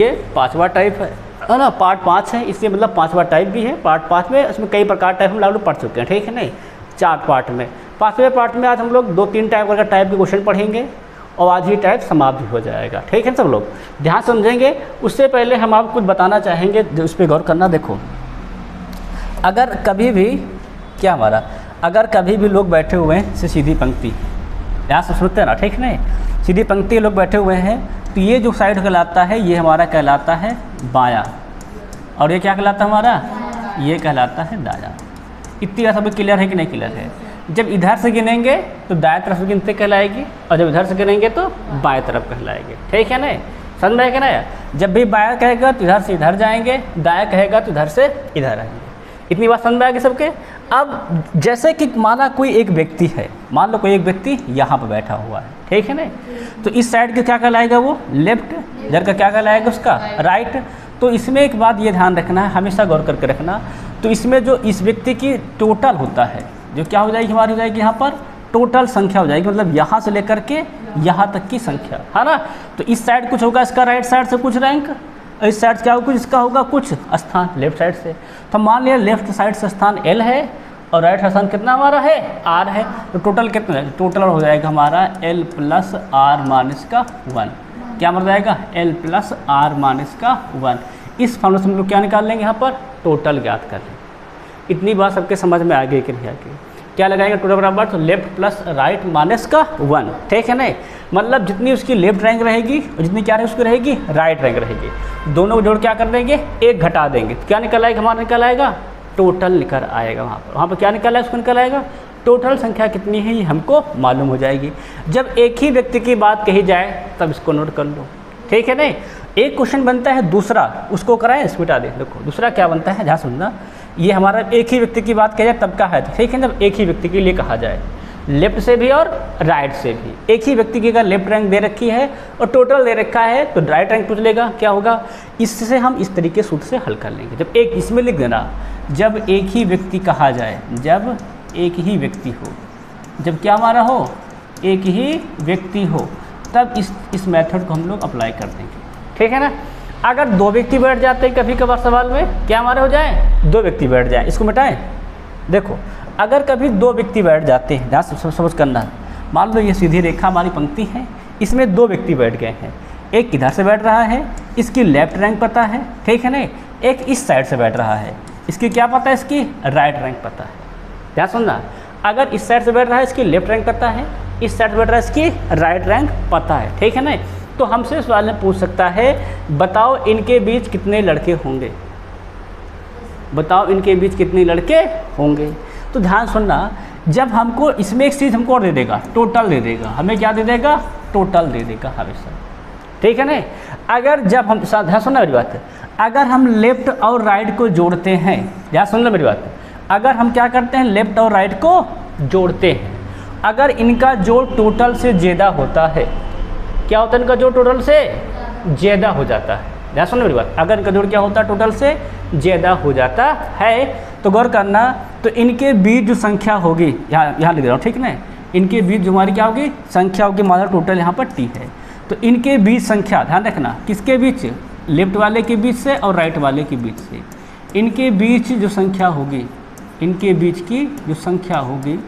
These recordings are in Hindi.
ये पांचवा टाइप है ना, पार्ट 5 है, इसलिए मतलब पांचवा टाइप भी है। पार्ट 5 में इसमें कई प्रकार टाइप हम लोग पढ़ चुके हैं, ठीक है नहीं, 4 पार्ट में। 5वें पार्ट में आज हम लोग 2-3 टाइप का टाइप के क्वेश्चन पढ़ेंगे और आज ही टाइप समाप्त भी हो जाएगा, ठीक है। सब लोग ध्यान समझेंगे। उससे पहले हम आपको कुछ बताना चाहेंगे, उस पर गौर करना। देखो, अगर कभी भी क्या हमारा, अगर कभी भी लोग बैठे हुए हैं सीधी पंक्ति, यहाँ से सुनते हैं ना, ठीक नहीं, सीधी पंक्ति लोग बैठे हुए हैं, तो ये जो साइड कहलाता है ये हमारा कहलाता है बायां, और ये क्या कहलाता है हमारा, ये कहलाता है दायां। इतनी बात सब क्लियर है कि नहीं क्लियर है? जब इधर से गिनेंगे तो दाएं तरफ गिनती कहलाएगी, और जब इधर से गिनेंगे तो बाएं तरफ कहलाएगी, ठीक है ना, समझ में आएगा ना। जब भी बायां कहेगा तो इधर से इधर जाएंगे, दायां कहेगा तो इधर से इधर आएंगे। इतनी बात समझ में आएगी सबके। अब जैसे कि माना कोई एक व्यक्ति है, मान लो कोई एक व्यक्ति यहाँ पर बैठा हुआ है, ठीक है ना, तो इस साइड का क्या कहलाएगा वो लेफ्ट, इधर का क्या कहलाएगा उसका राइट। तो इसमें एक बात ये ध्यान रखना है, हमेशा गौर करके रखना, तो इसमें जो इस व्यक्ति की टोटल होता है, जो क्या हो जाएगी हमारी, हो जाएगी यहाँ पर टोटल संख्या हो जाएगी, मतलब यहाँ से लेकर के यहाँ तक की संख्या, है ना। तो इस साइड कुछ होगा इसका, राइट साइड से कुछ रैंक, इस साइड क्या होगा कुछ, इसका होगा कुछ स्थान लेफ्ट साइड से। तो मान लिया लेफ्ट साइड से स्थान L है और राइट स्थान कितना हमारा है R है, तो टोटल कितना है, टोटल हो जाएगा हमारा L + R - का 1। क्या मर जाएगा, L + R - का 1। इस फॉर्मूले से हम लोग क्या निकाल लेंगे, यहाँ पर टोटल ज्ञात कर लेंगे। इतनी बात सबके समझ में आ गई कि नहीं आ गई? क्या लगाएंगे टोटल बराबर, तो लेफ्ट प्लस राइट माइनस का 1, ठीक है नहीं, मतलब जितनी उसकी लेफ्ट रैंक रहेगी और जितनी क्या उसकी रहेगी राइट रैंक रहेगी, दोनों को जोड़ क्या कर देंगे, एक घटा देंगे, तो क्या निकल आएगा हमारा, निकल आएगा टोटल निकल आएगा। वहाँ पर क्या निकल आएगा, उसको निकल आएगा टोटल संख्या कितनी है ये हमको मालूम हो जाएगी। जब एक ही व्यक्ति की बात कही जाए तब इसको नोट कर लो, ठीक है नहीं। एक क्वेश्चन बनता है दूसरा, उसको कराएं, इसको मिटा दें। देखो दूसरा क्या बनता है, जहाँ सुनना, ये हमारा एक ही व्यक्ति की बात कही जाए तब का है, ठीक है, जब एक ही व्यक्ति के लिए कहा जाए, लेफ्ट से भी और राइट से भी। एक ही व्यक्ति की अगर लेफ्ट रैंक दे रखी है और टोटल दे रखा है तो राइट रैंक पूछ लेगा, क्या होगा, इससे हम इस तरीके सूत्र से हल कर लेंगे। जब एक, इसमें लिख देना, जब एक ही व्यक्ति कहा जाए, जब एक ही व्यक्ति हो, जब क्या हमारा हो, एक ही व्यक्ति हो, तब इस मेथड को हम लोग अप्लाई कर देंगे, ठीक है ना। अगर 2 व्यक्ति बैठ जाते हैं कभी कभार सवाल में, क्या हमारे हो जाए, 2 व्यक्ति बैठ जाए, इसको मिटाएं। देखो अगर कभी 2 व्यक्ति बैठ जाते हैं, ध्यान समझ करना, मान लो ये सीधी रेखा हमारी पंक्ति है, इसमें 2 व्यक्ति बैठ गए हैं, एक इधर से बैठ रहा है, इसकी लेफ्ट रैंक पता है, ठीक है ना, एक इस साइड से बैठ रहा है, इसकी क्या पता है, इसकी राइट रैंक पता है। ध्यान सुनना, अगर इस साइड से बैठ रहा है इसकी लेफ्ट रैंक पता है, इस साइड से बैठ रहा है इसकी राइट रैंक पता है, ठीक है ना। तो हमसे सवाल में पूछ सकता है, बताओ इनके बीच कितने लड़के होंगे, बताओ इनके बीच कितने लड़के होंगे। तो ध्यान सुनना, जब हमको इसमें एक चीज़ हमको और दे देगा, टोटल दे देगा, हमें क्या दे देगा, टोटल दे देगा हमेशा, ठीक है ना। अगर जब हम, ध्यान सुनना मेरी बात, अगर हम लेफ्ट और राइट को जोड़ते हैं, ध्यान सुनना मेरी बात, अगर हम क्या करते हैं, लेफ्ट और राइट को जोड़ते हैं, अगर इनका जोड़ टोटल से ज़्यादा होता है, क्या होता है, इनका जोड़ टोटल से ज़्यादा हो जाता है। ध्यान सुनो मेरी बात, अगर इनका जोड़ क्या होता है, टोटल से ज़्यादा हो जाता है, तो गौर करना, तो इनके बीच जो संख्या होगी, यहाँ लिख रहा हूँ, ठीक है ना, इनके बीच जो हमारी क्या होगी, संख्या होगी, हमारा टोटल यहाँ पर T है, तो इनके बीच संख्या, ध्यान रखना, किसके बीच, लेफ्ट वाले के बीच से और राइट वाले के बीच से, इनके बीच जो संख्या होगी, इनके बीच की जो संख्या होगी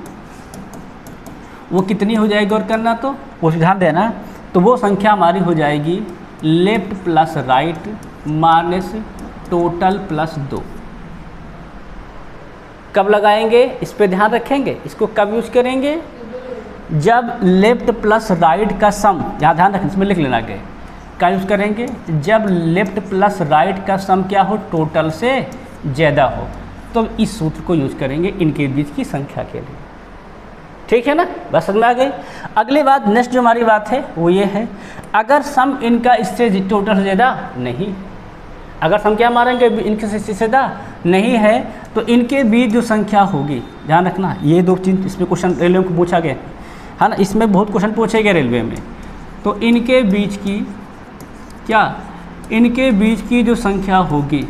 वो कितनी हो जाएगी, गौर करना, तो वो ध्यान देना, तो वो संख्या हमारी हो जाएगी left plus right minus total plus 2। कब लगाएंगे, इस पे ध्यान रखेंगे, इसको कब यूज करेंगे, जब लेफ्ट प्लस राइट का सम, यहाँ ध्यान रखें, इसमें लिख लेना के, क्या यूज करेंगे, जब लेफ्ट प्लस राइट का सम क्या हो, टोटल से ज़्यादा हो, तो इस सूत्र को यूज करेंगे इनके बीच की संख्या के लिए, ठीक है ना, बस समझ में आ गई। अगली बात, नेक्स्ट जो हमारी बात है वो ये है, अगर सम इनका इससे टोटल से ज़्यादा नहीं, अगर सम क्या मारेंगे, इनके से ज़्यादा नहीं है, तो इनके बीच जो संख्या होगी, ध्यान रखना, ये 2 चीज़ इसमें क्वेश्चन रेलवे में पूछा गया है ना, इसमें बहुत क्वेश्चन पूछे गए रेलवे में, तो इनके बीच की क्या, इनके बीच की जो संख्या होगी,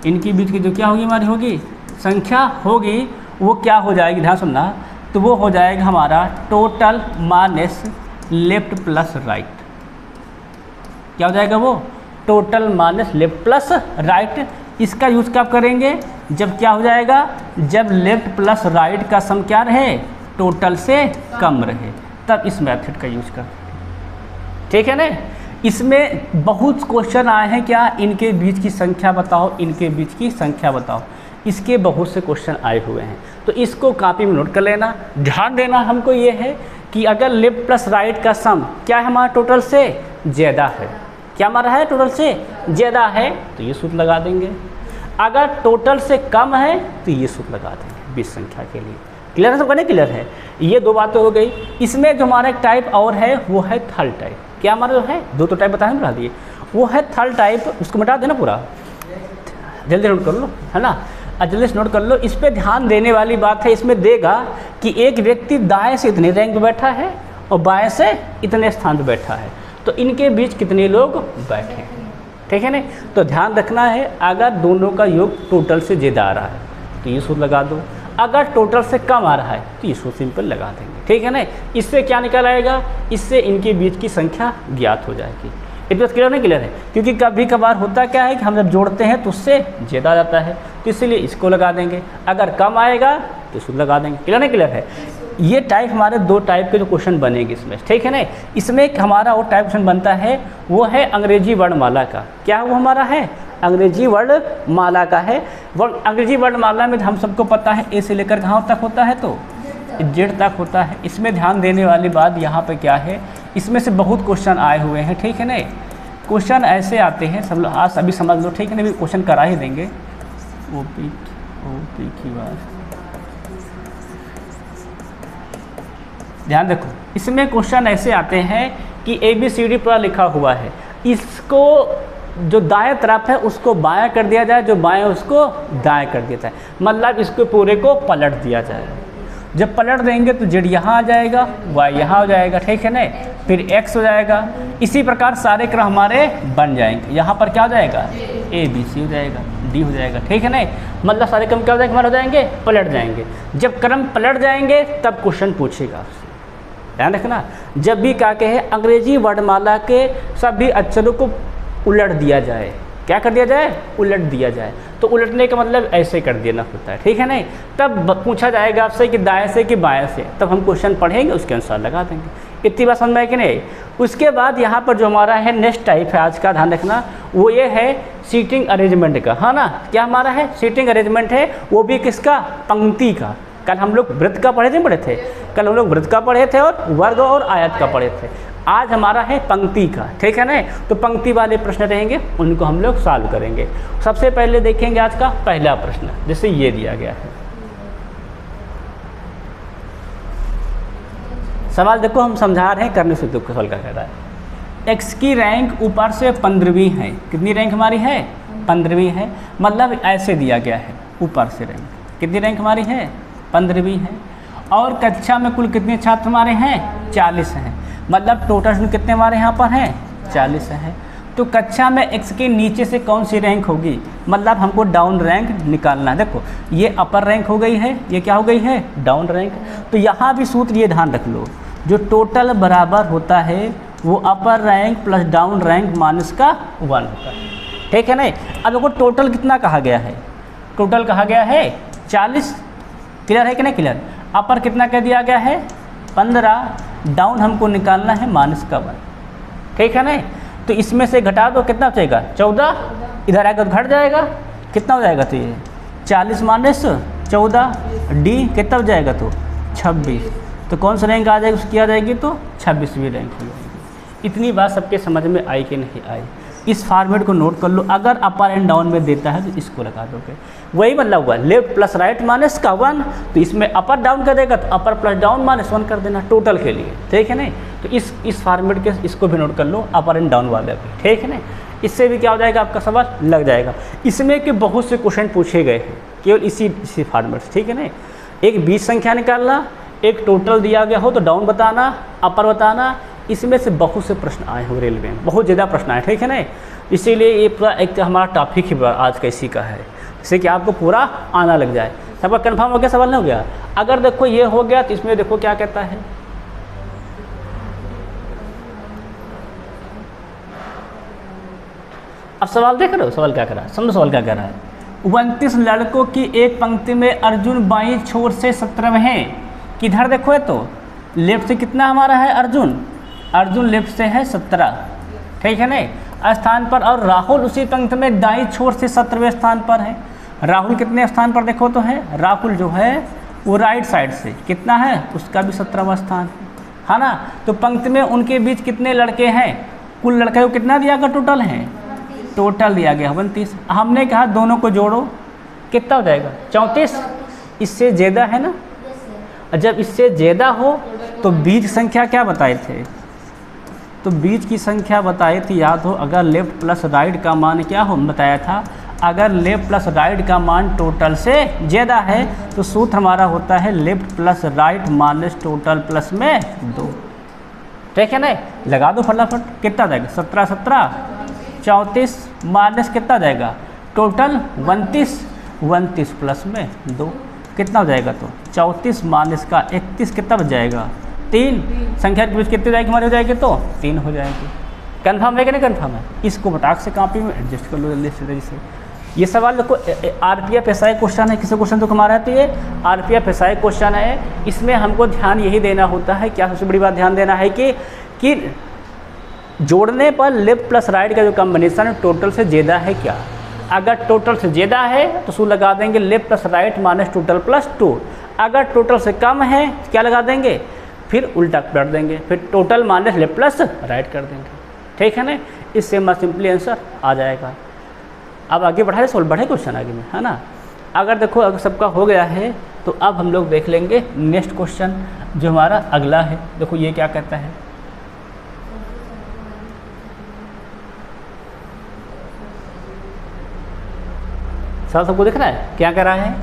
इनके बीच की जो क्या होगी हमारी होगी संख्या होगी, वो क्या हो जाएगी, ध्यान सुनना, तो वो हो जाएगा हमारा total minus left plus right. क्या हो जाएगा वो, total minus left plus right. इसका यूज़ कब करेंगे? जब क्या हो जाएगा, जब लेफ्ट प्लस राइट का सम क्या रहे, टोटल से कम रहे, तब इस मेथड का यूज कर। ठीक है ना। इसमें बहुत क्वेश्चन आए हैं, क्या इनके बीच की संख्या बताओ, इनके बीच की संख्या बताओ, इसके बहुत से क्वेश्चन आए हुए हैं। तो इसको कॉपी में नोट कर लेना। ध्यान देना हमको ये है कि अगर लेफ्ट प्लस राइट का सम क्या है हमारा टोटल से ज़्यादा है, क्या हमारा है टोटल से ज़्यादा है, तो ये सूत्र लगा देंगे। अगर टोटल से कम है तो ये सूत्र लगा देंगे बीच संख्या के लिए। क्लियर है सबका? नहीं क्लियर है? ये दो बातें हो गई। इसमें जो हमारा एक टाइप और है वो है थर्ड टाइप। क्या हमारा जो है, दो तो टाइप बताए बता दिए, वो है थर्ड टाइप। उसको मिटा देना पूरा, जल्दी नोट कर लो, है ना, जल्दी से नोट कर लो। इस पर ध्यान देने वाली बात है, इसमें देगा कि एक व्यक्ति दाएं से इतने रैंक पे बैठा है और बाएं से इतने स्थान पे बैठा है, तो इनके बीच कितने लोग बैठे हैं। ठीक है ना। तो ध्यान रखना है, अगर दोनों का योग टोटल से ज़्यादा आ रहा है तो ये सूत्र लगा दो, अगर टोटल से कम आ रहा है तो ये सूत्र सिंपल लगा देंगे। ठीक है ना। इससे क्या निकल आएगा, इससे इनके बीच की संख्या ज्ञात हो जाएगी। इतना क्लियर नहीं? क्लियर है। क्योंकि कभी कभार होता क्या है कि हम जब जोड़ते हैं तो उससे ज़्यादा आ जाता है, तो इसीलिए इसको लगा देंगे। अगर कम आएगा तो सूत्र लगा देंगे। क्लियर नहीं? क्लियर है। ये टाइप हमारे दो टाइप के जो क्वेश्चन बनेंगे इसमें। ठीक है ना। इसमें एक हमारा और टाइप क्वेश्चन बनता है, वो है अंग्रेजी वर्णमाला का। क्या वो हमारा है? अंग्रेजी वर्णमाला का है। अंग्रेजी वर्णमाला में हम सबको पता है ए से लेकर कहाँ तक होता है, तो जेड तक होता है। इसमें ध्यान देने वाली बात यहाँ पे क्या है, इसमें से बहुत क्वेश्चन आए हुए हैं। ठीक है ना। क्वेश्चन ऐसे आते हैं, सब लोग आज सभी समझ लो। ठीक है ना। भी क्वेश्चन करा ही देंगे। ओपी की बात ध्यान देखो। इसमें क्वेश्चन ऐसे आते हैं कि ABCD पूरा लिखा हुआ है, इसको जो दाएं तरफ है उसको बायां कर दिया जाए, जो बाएं उसको दाएं कर दिया जाए, मतलब इसको पूरे को पलट दिया जाए। जब पलट देंगे तो जेड यहाँ आ जाएगा, वाई यहाँ हो जाएगा। ठीक है ना। फिर एक्स हो जाएगा। इसी प्रकार सारे क्रम हमारे बन जाएंगे। यहाँ पर क्या हो जाएगा, ABC हो जाएगा, D हो जाएगा। ठीक है ना। मतलब सारे क्रम क्या हो जाएंगे, हमारे हो जाएंगे, पलट जाएंगे। जब क्रम पलट जाएंगे तब क्वेश्चन पूछेगा आपसे। ध्यान रखना, जब भी क्या कहे अंग्रेजी वर्णमाला के सभी अक्षरों को उलट दिया जाए, क्या कर दिया जाए, उलट दिया जाए। तो उलटने का मतलब ऐसे कर देना होता है। ठीक है नहीं। तब पूछा जाएगा आपसे कि दाएं से कि बाएं से, तब हम क्वेश्चन पढ़ेंगे उसके अनुसार लगा देंगे। इतनी बात समझ में आई कि नहीं? उसके बाद यहाँ पर जो हमारा है नेक्स्ट टाइप है आज का, ध्यान रखना, वो ये है सीटिंग अरेंजमेंट का। हाँ ना, क्या हमारा है, सीटिंग अरेंजमेंट है, वो भी किसका, पंक्ति का। कल हम लोग वृत्त का पढ़े थे, कल हम लोग वृत्त का पढ़े थे और वर्ग और आयत का पढ़े थे। आज हमारा है पंक्ति का। ठीक है ना। तो पंक्ति वाले प्रश्न रहेंगे, उनको हम लोग सॉल्व करेंगे। सबसे पहले देखेंगे आज का पहला प्रश्न, जैसे ये दिया गया है। सवाल देखो, हम समझा रहे हैं, करने से दुख सवाल का कह रहा है। एक्स की रैंक ऊपर से 15वीं है। कितनी रैंक हमारी है, 15वीं है। मतलब ऐसे दिया गया है, ऊपर से रैंक कितनी रैंक हमारी है, 15वीं है। और कक्षा में कुल कितने छात्र हमारे हैं, 40 हैं। मतलब टोटल कितने हमारे यहाँ पर हैं, 40 हैं। तो कक्षा में एक्स के नीचे से कौन सी रैंक होगी, मतलब हमको डाउन रैंक निकालना है। देखो ये अपर रैंक हो गई है, ये क्या हो गई है, डाउन रैंक। तो यहाँ भी सूत्र ये ध्यान रख लो, जो टोटल बराबर होता है वो अपर rank plus down rank minus का 1 होता है। ठीक है ना। अब देखो टोटल कितना कहा गया है, टोटल कहा गया है 40। क्लियर है कि नहीं क्लियर? अपर कितना कह दिया गया है, 15। डाउन हमको निकालना है माइनस का 1। ठीक है ना। तो इसमें से घटा दो, कितना बचेगा, 14। इधर आएगा तो घट जाएगा, कितना हो जाएगा, तो ये 40 माइनस 14, डी कितना हो जाएगा, तो 26। तो कौन सा रैंक आ जाएगी, उसकी आ जाएगी तो 26वीं रैंक हो जाएगी। इतनी बात सबके समझ में आई कि नहीं आई? इस फॉर्मेट को नोट कर लो। अगर अपर एंड डाउन में देता है तो इसको लगा दोगे, वही मतलब हुआ लेफ्ट प्लस राइट माइनस का 1। तो इसमें अपर डाउन कर देगा तो अपर प्लस डाउन माइनस 1 कर देना टोटल के लिए। ठीक है नहीं। तो इस फॉर्मेट के इसको भी नोट कर लो, अपर एंड डाउन वाले भी। ठीक है ना। इससे भी क्या हो जाएगा, आपका सवाल लग जाएगा। इसमें कि बहुत से क्वेश्चन पूछे गए हैं केवल इसी फॉर्मेट से। ठीक है ना। एक बीज संख्या निकालना, एक टोटल दिया गया हो तो डाउन बताना, अपर बताना। इसमें से बहुत से प्रश्न आए हुए रेलवे में, बहुत ज़्यादा प्रश्न आए। ठीक है ना। इसीलिए ये पूरा एक हमारा टॉपिक ही आज का इसी का है, जिससे कि आपको पूरा आना लग जाए। सबका कंफर्म हो गया, सवाल नहीं हो गया? अगर देखो ये हो गया तो इसमें देखो क्या कहता है, अब सवाल देख रहे हो, सवाल क्या कर रहा है, समझो सवाल क्या कर रहा है। 29 लड़कों की एक पंक्ति में अर्जुन बाईं छोर से 17वें, किधर देखो है तो लेफ्ट से कितना हमारा है अर्जुन लेफ्ट से है 17, ठीक है नहीं स्थान पर, और राहुल उसी पंक्ति में दाईं छोर से 17वें स्थान पर है। राहुल कितने स्थान पर देखो तो है, राहुल जो है वो राइट साइड से कितना है, उसका भी 17वां स्थान है ना। तो पंक्ति में उनके बीच कितने लड़के हैं, कुल लड़के को कितना दिया गया टोटल है, टोटल दिया गया 29। हमने कहा दोनों को जोड़ो, कितना हो जाएगा 34, इससे ज़्यादा है ना। जब इससे ज़्यादा हो तो बीज संख्या क्या बताए थे, तो बीज की संख्या बताई थी, याद हो, अगर लेफ्ट प्लस राइट का मान क्या हो बताया था, अगर लेफ्ट प्लस राइट का मान टोटल से ज़्यादा है तो सूत्र हमारा होता है left plus right minus total plus में 2, ठीक है ना। लगा दो फटाफट, कितना जाएगा 17 17 34 माइनस कितना जाएगा टोटल 29 प्लस में 2 कितना हो जाएगा, तो 34 माइनस का 31 कितना बच जाएगा 3, संख्या के बीच कितनी जाएगी हमारी हो जाएगी तो 3 हो जाएगी। कन्फर्म है कि नहीं कन्फर्म है, इसको फटाक से कॉपी में एडजस्ट कर लो जल्दी से। ये सवाल देखो आरपीएफ एसआई क्वेश्चन है, किसी क्वेश्चन तो हमारा है, तो ये आरपीएफ एसआई क्वेश्चन है। इसमें हमको ध्यान यही देना होता है, क्या सबसे बड़ी बात ध्यान देना है कि जोड़ने पर लेफ्ट प्लस राइट का जो कॉम्बिनेशन है टोटल से ज़्यादा है क्या। अगर टोटल से ज़्यादा है तो सूत्र लगा देंगे left plus right minus total plus 2, अगर टोटल से कम है क्या लगा देंगे, फिर उल्टा कर देंगे, फिर total minus left plus right कर देंगे, ठीक है ना। इससे हमारा सिंपली आंसर आ जाएगा। अब आगे बढ़ाए, सोल्व बढ़े क्वेश्चन आगे में, है ना। अगर देखो अगर सबका हो गया है तो अब हम लोग देख लेंगे नेक्स्ट क्वेश्चन जो हमारा अगला है। देखो ये क्या कहता है, सर सबको दिख रहा है क्या कह रहा है,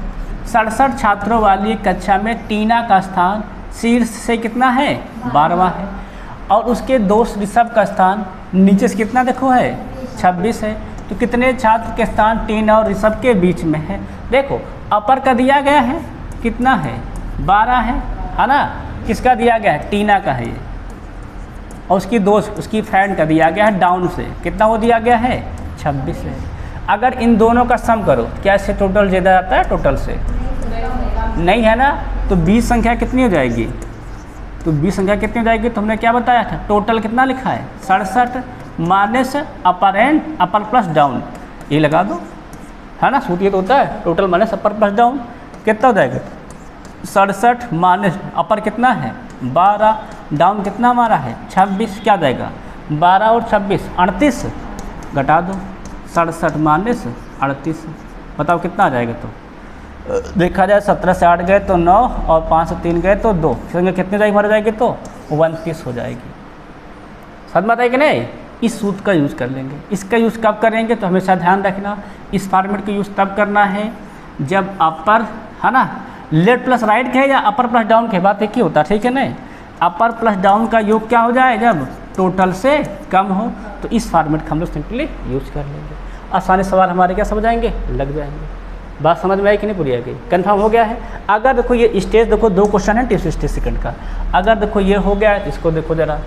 67 छात्रों वाली कक्षा में टीना का स्थान शीर्ष से कितना है 12वां है, और उसके दोस्त ऋषभ का स्थान नीचे से कितना देखो है 26 है। तो कितने छात्र के स्थान टीना और ऋषभ के बीच में है। देखो अपर का दिया गया है कितना है 12 है ना, किसका दिया गया है टीना का है ये, और उसकी दोस्त उसकी फ्रेंड का दिया गया है डाउन से कितना वो दिया गया है 26 है। अगर इन दोनों का सम करो क्या इससे टोटल ज़्यादा आता है टोटल से नहीं है ना, तो 20 संख्या कितनी हो जाएगी, तो 20 संख्या कितनी हो जाएगी, तो हमने क्या बताया था टोटल कितना लिखा है 67 minus upper and upper plus down, ये लगा दो, है ना। सूत्र ये तो होता है टोटल माइनस अपर प्लस डाउन, कितना हो जाएगा 67 माइनस अपर कितना है 12, डाउन कितना हमारा है 26, क्या जाएगा 12 और 26 38, घटा दो 67 माइनस 38, बताओ कितना आ जाएगा। तो देखा जाए 17 से 8 गए तो 9 और 5 से 3 गए तो 2, संख्या कितनी जाएगी मर जाएगी तो 29 हो जाएगी। समझ में आएगी नहीं, इस सूत्र का यूज़ कर लेंगे। इसका यूज़ कब करेंगे तो हमेशा ध्यान रखना, इस फॉर्मेट का यूज़ तब करना है जब अपर है ना लेफ्ट प्लस राइट के या अपर प्लस डाउन के बात एक ही होता है, ठीक है ना। अपर प्लस डाउन का योग क्या हो जाए जब टोटल से कम हो, तो इस फॉर्मेट का हम लोग सिंपली यूज़ कर लेंगे। आसानी सवाल हमारे क्या समझ आएंगे लग जाएंगे। बात समझ में आई कि नहीं पूरी आ गई, कन्फर्म हो गया है। अगर देखो ये स्टेज देखो 2 क्वेश्चन है 30 सेकंड का, अगर देखो ये हो गया है तो इसको देखो ज़रा,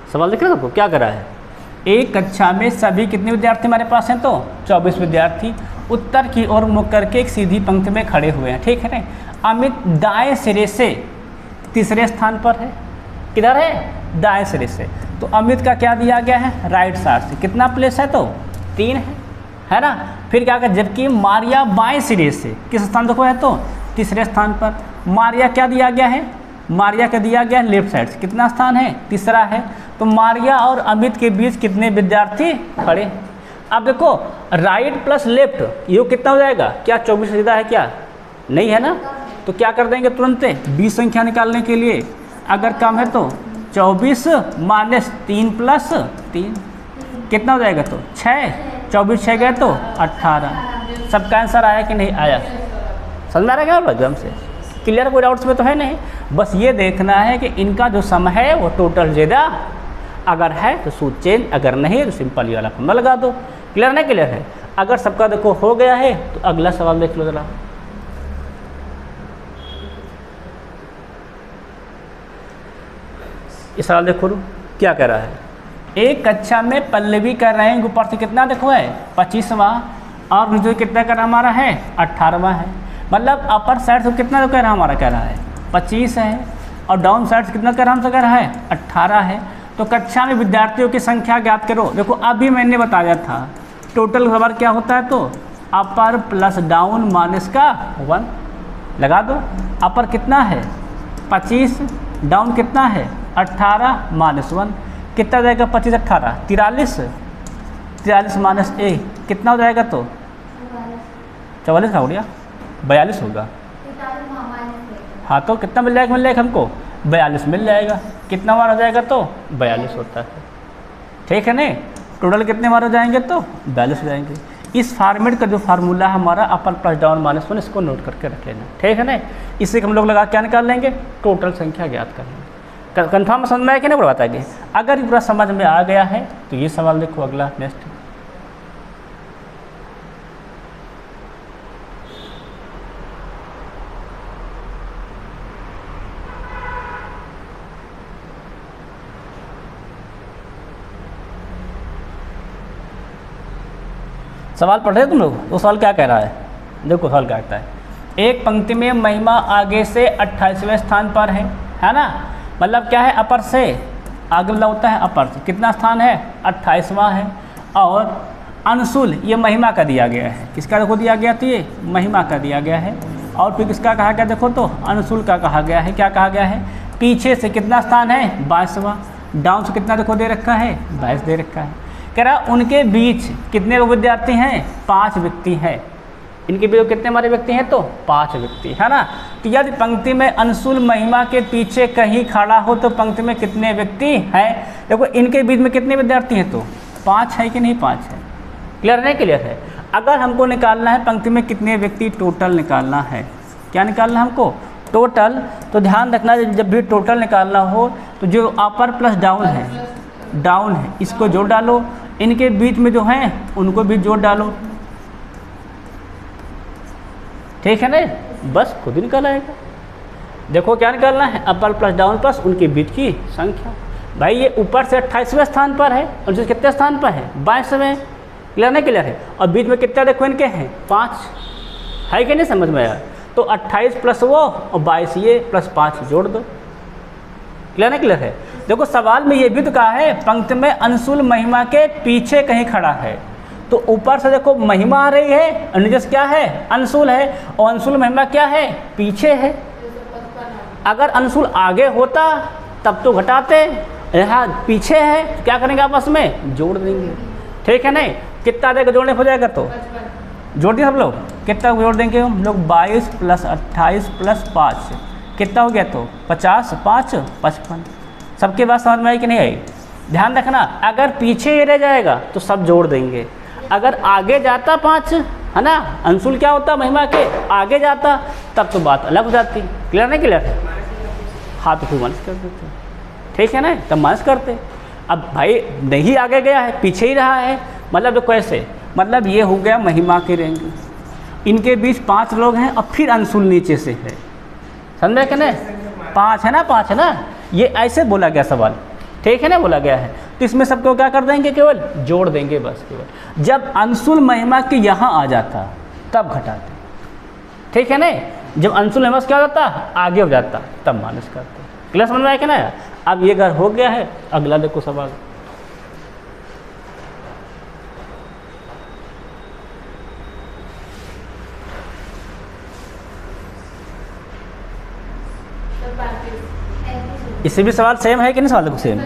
सवाल देख रहे हो क्या करा है। एक कक्षा में सभी कितने विद्यार्थी हमारे पास हैं तो 24 विद्यार्थी उत्तर की ओर मुख करके एक सीधी पंक्ति में खड़े हुए हैं, ठीक है ना। अमित दाएं सिरे से तीसरे स्थान पर है, किधर है दाएं सिरे से, तो अमित का क्या दिया गया है राइट साइड से, कितना प्लेस है तो 3 है ना। फिर क्या कर, जबकि मारिया बाएं सिरे से किस स्थान देखो है तो तीसरे स्थान पर, मारिया क्या दिया गया है, मारिया का दिया गया है लेफ्ट साइड से, कितना स्थान है तीसरा है। तो मारिया और अमित के बीच कितने विद्यार्थी खड़े। अब देखो राइट प्लस लेफ्ट ये कितना हो जाएगा, क्या 24 से ज़्यादा है क्या नहीं है ना, तो क्या कर देंगे तुरंत 20 संख्या निकालने के लिए, अगर कम है तो 24 माइनस 3 प्लस 3 कितना हो जाएगा तो 6, 24 6 गए तो 18। सबका आंसर आया कि नहीं आया, समझ में आ रहा है एकदम से क्लियर, कोई डाउट्स में तो है नहीं। बस ये देखना है कि इनका जो सम है वो टोटल ज़्यादा अगर है तो सूत्र चेंज, अगर नहीं तो सिंपल ये वाला फॉर्मूला लगा दो। क्लियर नहीं क्लियर है। अगर सबका देखो हो गया है तो अगला सवाल देख लो ज़रा। इस सवाल देखो क्या कह रहा है, एक कक्षा में पल्लवी का रैंक ऊपर से कितना देखो है 25वां और नीचे कितना कर रहा हमारा है 18वां है। मतलब अपर साइड से कितना कह रहा हमारा कह रहा है 25 है और डाउन साइड से कितना कह रहा हमसे कह रहा है 18 है। तो कक्षा में विद्यार्थियों की संख्या ज्ञात करो। देखो अभी मैंने बताया था टोटल खबर क्या होता है, तो अपर प्लस डाउन माइनस का 1 लगा दो। अपर कितना है 25, डाउन कितना है 18 माइनस 1 कितना हो जाएगा 25 18 43, 43 माइनस 1 कितना हो जाएगा, तो 44 का हो गया 42 होगा। हाँ तो कितना मिल जाएगा हमको 42 मिल जाएगा। कितना बार हो जाएगा तो 42 होता है, ठीक है नहीं। टोटल कितने बार हो जाएंगे तो 42 हो जाएंगे। इस फार्मेट का जो फार्मूला है हमारा अपर प्लस डाउन माइनस 1 इसको नोट करके रख लेना, ठीक है ना। इससे हम लोग लगा क्या निकाल लेंगे टोटल संख्या ज्ञात कर लेंगे। कन्फर्म समझ में आया कि नहीं बड़ा बताइए। अगर पूरा समझ में आ गया है तो ये सवाल देखो अगला नेक्स्ट। सवाल पढ़ रहे तुम लोग, तो सवाल क्या कह रहा है, देखो सवाल क्या कहता है, एक पंक्ति में महिमा आगे से 28वें स्थान पर है ना। मतलब क्या है अपर से आगे वाला होता है अपर से कितना स्थान है 28वां है। और अंशुल ये महिमा का दिया गया है, किसका देखो दिया गया, तो ये महिमा का दिया गया है। और फिर किसका कहा गया देखो तो अंशुल का कहा गया है। क्या कहा गया है, पीछे से कितना स्थान है 22वां, डाउन से कितना देखो दे रखा है 22 दे रखा है। कह रहा उनके बीच कितने विद्यार्थी हैं 5 व्यक्ति हैं। इनके बीच कितने हमारे व्यक्ति हैं तो 5 व्यक्ति है ना। तो यदि पंक्ति में अंशुल महिमा के पीछे कहीं खड़ा हो तो पंक्ति में कितने व्यक्ति हैं। देखो इनके बीच में कितने विद्यार्थी हैं तो 5 है कि नहीं 5 है। क्लियर नहीं क्लियर है। अगर हमको निकालना है पंक्ति में कितने व्यक्ति टोटल निकालना है, क्या निकालना है हमको टोटल। तो ध्यान रखना जब भी टोटल निकालना हो तो जो अपर प्लस डाउन है इसको जोड़ डालो, इनके बीच में जो हैं उनको भी जोड़ डालो, ठीक है ना। बस खुद ही निकल आएगा। देखो क्या निकालना है अपर प्लस डाउन प्लस उनके बीच की संख्या। भाई ये ऊपर से 28वें स्थान पर है और नीचे कितने स्थान पर है 22वें। क्लियर नहीं क्लियर है। और बीच में कितना देखो इनके हैं 5 है कि नहीं समझ में आया। तो 28 प्लस वो और 22 ये प्लस 5 जोड़ दो। क्लियर नहीं क्लियर है। देखो सवाल में ये भी तो कहा है पंक्ति में अंशुल महिमा के पीछे कहीं खड़ा है। तो ऊपर से देखो महिमा आ रही है और नीचे से क्या है अंशुल है और अंशुल महिमा क्या है पीछे है। अगर अंशुल आगे होता तब तो घटाते, यहाँ पीछे है तो क्या करेंगे आपस में जोड़ देंगे, ठीक है नहीं। कितना देगा जोड़ने हो जाएगा तो जोड़ दिए सब लोग। कितना जोड़ देंगे हम लोग 22 प्लस 28 प्लस 5 कितना हो गया तो 50 5 55। सबके बात समझ में आई कि नहीं आई। ध्यान रखना अगर पीछे ये रह जाएगा तो सब जोड़ देंगे, अगर आगे जाता 5 है ना अंशुल क्या होता महिमा के आगे जाता तब तो बात अलग हो जाती। क्लियर नहीं क्लियर। हाँ तो फिर माइनस कर देते, ठीक है ना, तब माइनस करते। अब भाई नहीं आगे गया है पीछे ही रहा है, मतलब तो कैसे, मतलब ये हो गया महिमा के रेंज, इनके बीच 5 लोग हैं और फिर अंशुल नीचे से है, समझे कि नहीं। 5 है ना, ये ऐसे बोला गया सवाल, ठीक है ना, बोला गया है। तो इसमें सबको क्या कर देंगे केवल जोड़ देंगे बस केवल। जब अंशुल महिमा के यहाँ आ जाता तब घटाते, ठीक है ना। जब अंशुल महिमा से क्या हो जाता आगे हो जाता तब माइनस करते। क्लियर समझ में आया कि ना। अब ये अगर हो गया है अगला देखो सवाल। इससे भी सवाल सेम है कि नहीं, सवाल देखो सेम।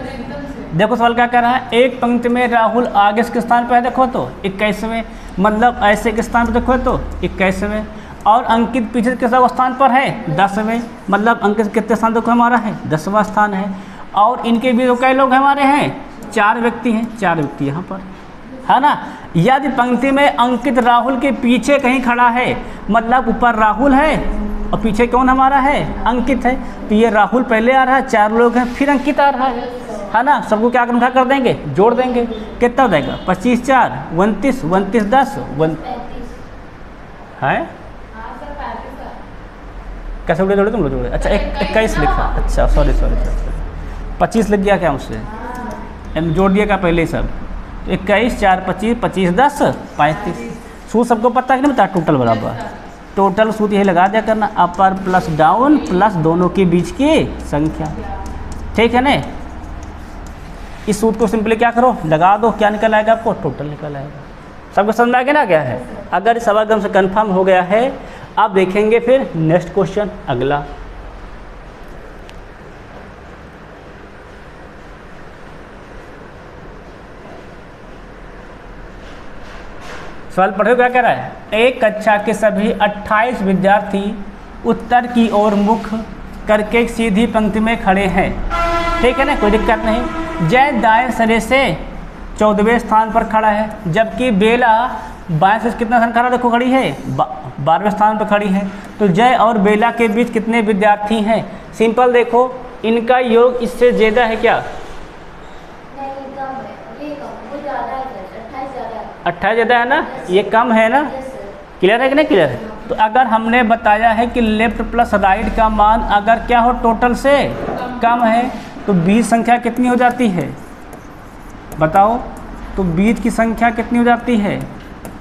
देखो सवाल क्या कह रहा है, एक पंक्ति में राहुल आगे के स्थान पर है देखो तो 21वें, मतलब ऐसे के स्थान पर देखो तो 21वें, और अंकित पीछे के स्थान पर है 10वें, मतलब अंकित कितने स्थान देखो हमारा है 10वां स्थान है। और इनके भी कई लोग हमारे हैं 4 व्यक्ति हैं, 4 व्यक्ति यहाँ पर है ना। यदि पंक्ति में अंकित राहुल के पीछे कहीं खड़ा है, मतलब ऊपर राहुल है और पीछे कौन हमारा है अंकित है, तो ये राहुल पहले आ रहा है 4 लोग हैं फिर अंकित आ रहा है ना। सबको क्या कर देंगे जोड़ देंगे। कितना हो जाएगा 25 4 29 29 10 है कैसे जोड़े तुम लोग जोड़े। अच्छा 21 लिखा, अच्छा सॉरी 25 लग गया क्या मुझसे? जोड़ दिया क्या पहले ही सब? तो 21 4 25 25 10 35। सूत्र सबको पता है कि नहीं पता? टोटल बराबर टोटल सूत्र यही लगा दिया करना, अपर प्लस डाउन प्लस दोनों के बीच की संख्या। ठीक है ना? इस सूत्र को सिंपली क्या करो, लगा दो, क्या निकल आएगा आपको? टोटल निकल आएगा। सबको समझ में आ गया ना क्या है? अगर इस सवाल से कंफर्म हो गया है, अब देखेंगे फिर नेक्स्ट क्वेश्चन अगला। सवाल पढ़ो क्या कह रहा है। एक कक्षा के सभी 28 विद्यार्थी उत्तर की ओर मुख करके सीधी पंक्ति में खड़े हैं। ठीक है ना, कोई दिक्कत नहीं। जय दाएं सिरे से 14वें स्थान पर खड़ा है, जबकि बेला बाएं से कितना स्थान खड़ा देखो खड़ी है? 12वें स्थान पर खड़ी है। तो जय और बेला के बीच कितने विद्यार्थी हैं? सिंपल देखो, इनका योग इससे ज़्यादा है क्या? 28 ज़्यादा है ना, ये कम है ना? क्लियर है कि नहीं क्लियर है? तो अगर हमने बताया है कि लेफ्ट प्लस राइट का मान अगर क्या हो टोटल से कम है, तो बीज संख्या कितनी हो जाती है बताओ? तो बीज की संख्या कितनी हो जाती है?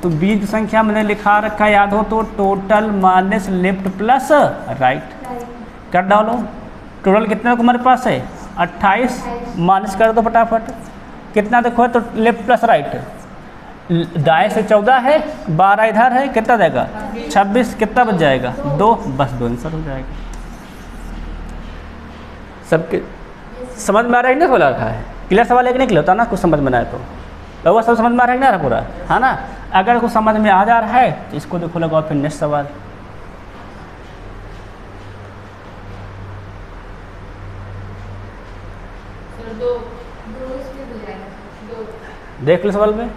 तो बीज की संख्या मैंने लिखा रखा है, याद हो तो, total minus left plus right कर डालो। टोटल कितना तुम्हारे पास है? 28 माइनस कर दो फटाफट, कितना देखो? तो लेफ्ट प्लस राइट, दाएं से 14 है, 12 इधर है, कितना जाएगा? 26, कितना बच जाएगा? 2, बस 2 आंसर हो जाएगा। सबके समझ में आ रहा है? नहीं बोला रखा है? क्लियर सवाल है कि नहीं क्लियर होता ना? कुछ समझ में आए तो वो सब समझ में आ रहा है कि नहीं पूरा, है ना? अगर कुछ समझ में आ जा रहा है तो इसको देखो, लगाओ फिर नेक्स्ट सवाल। देख लो सवाल में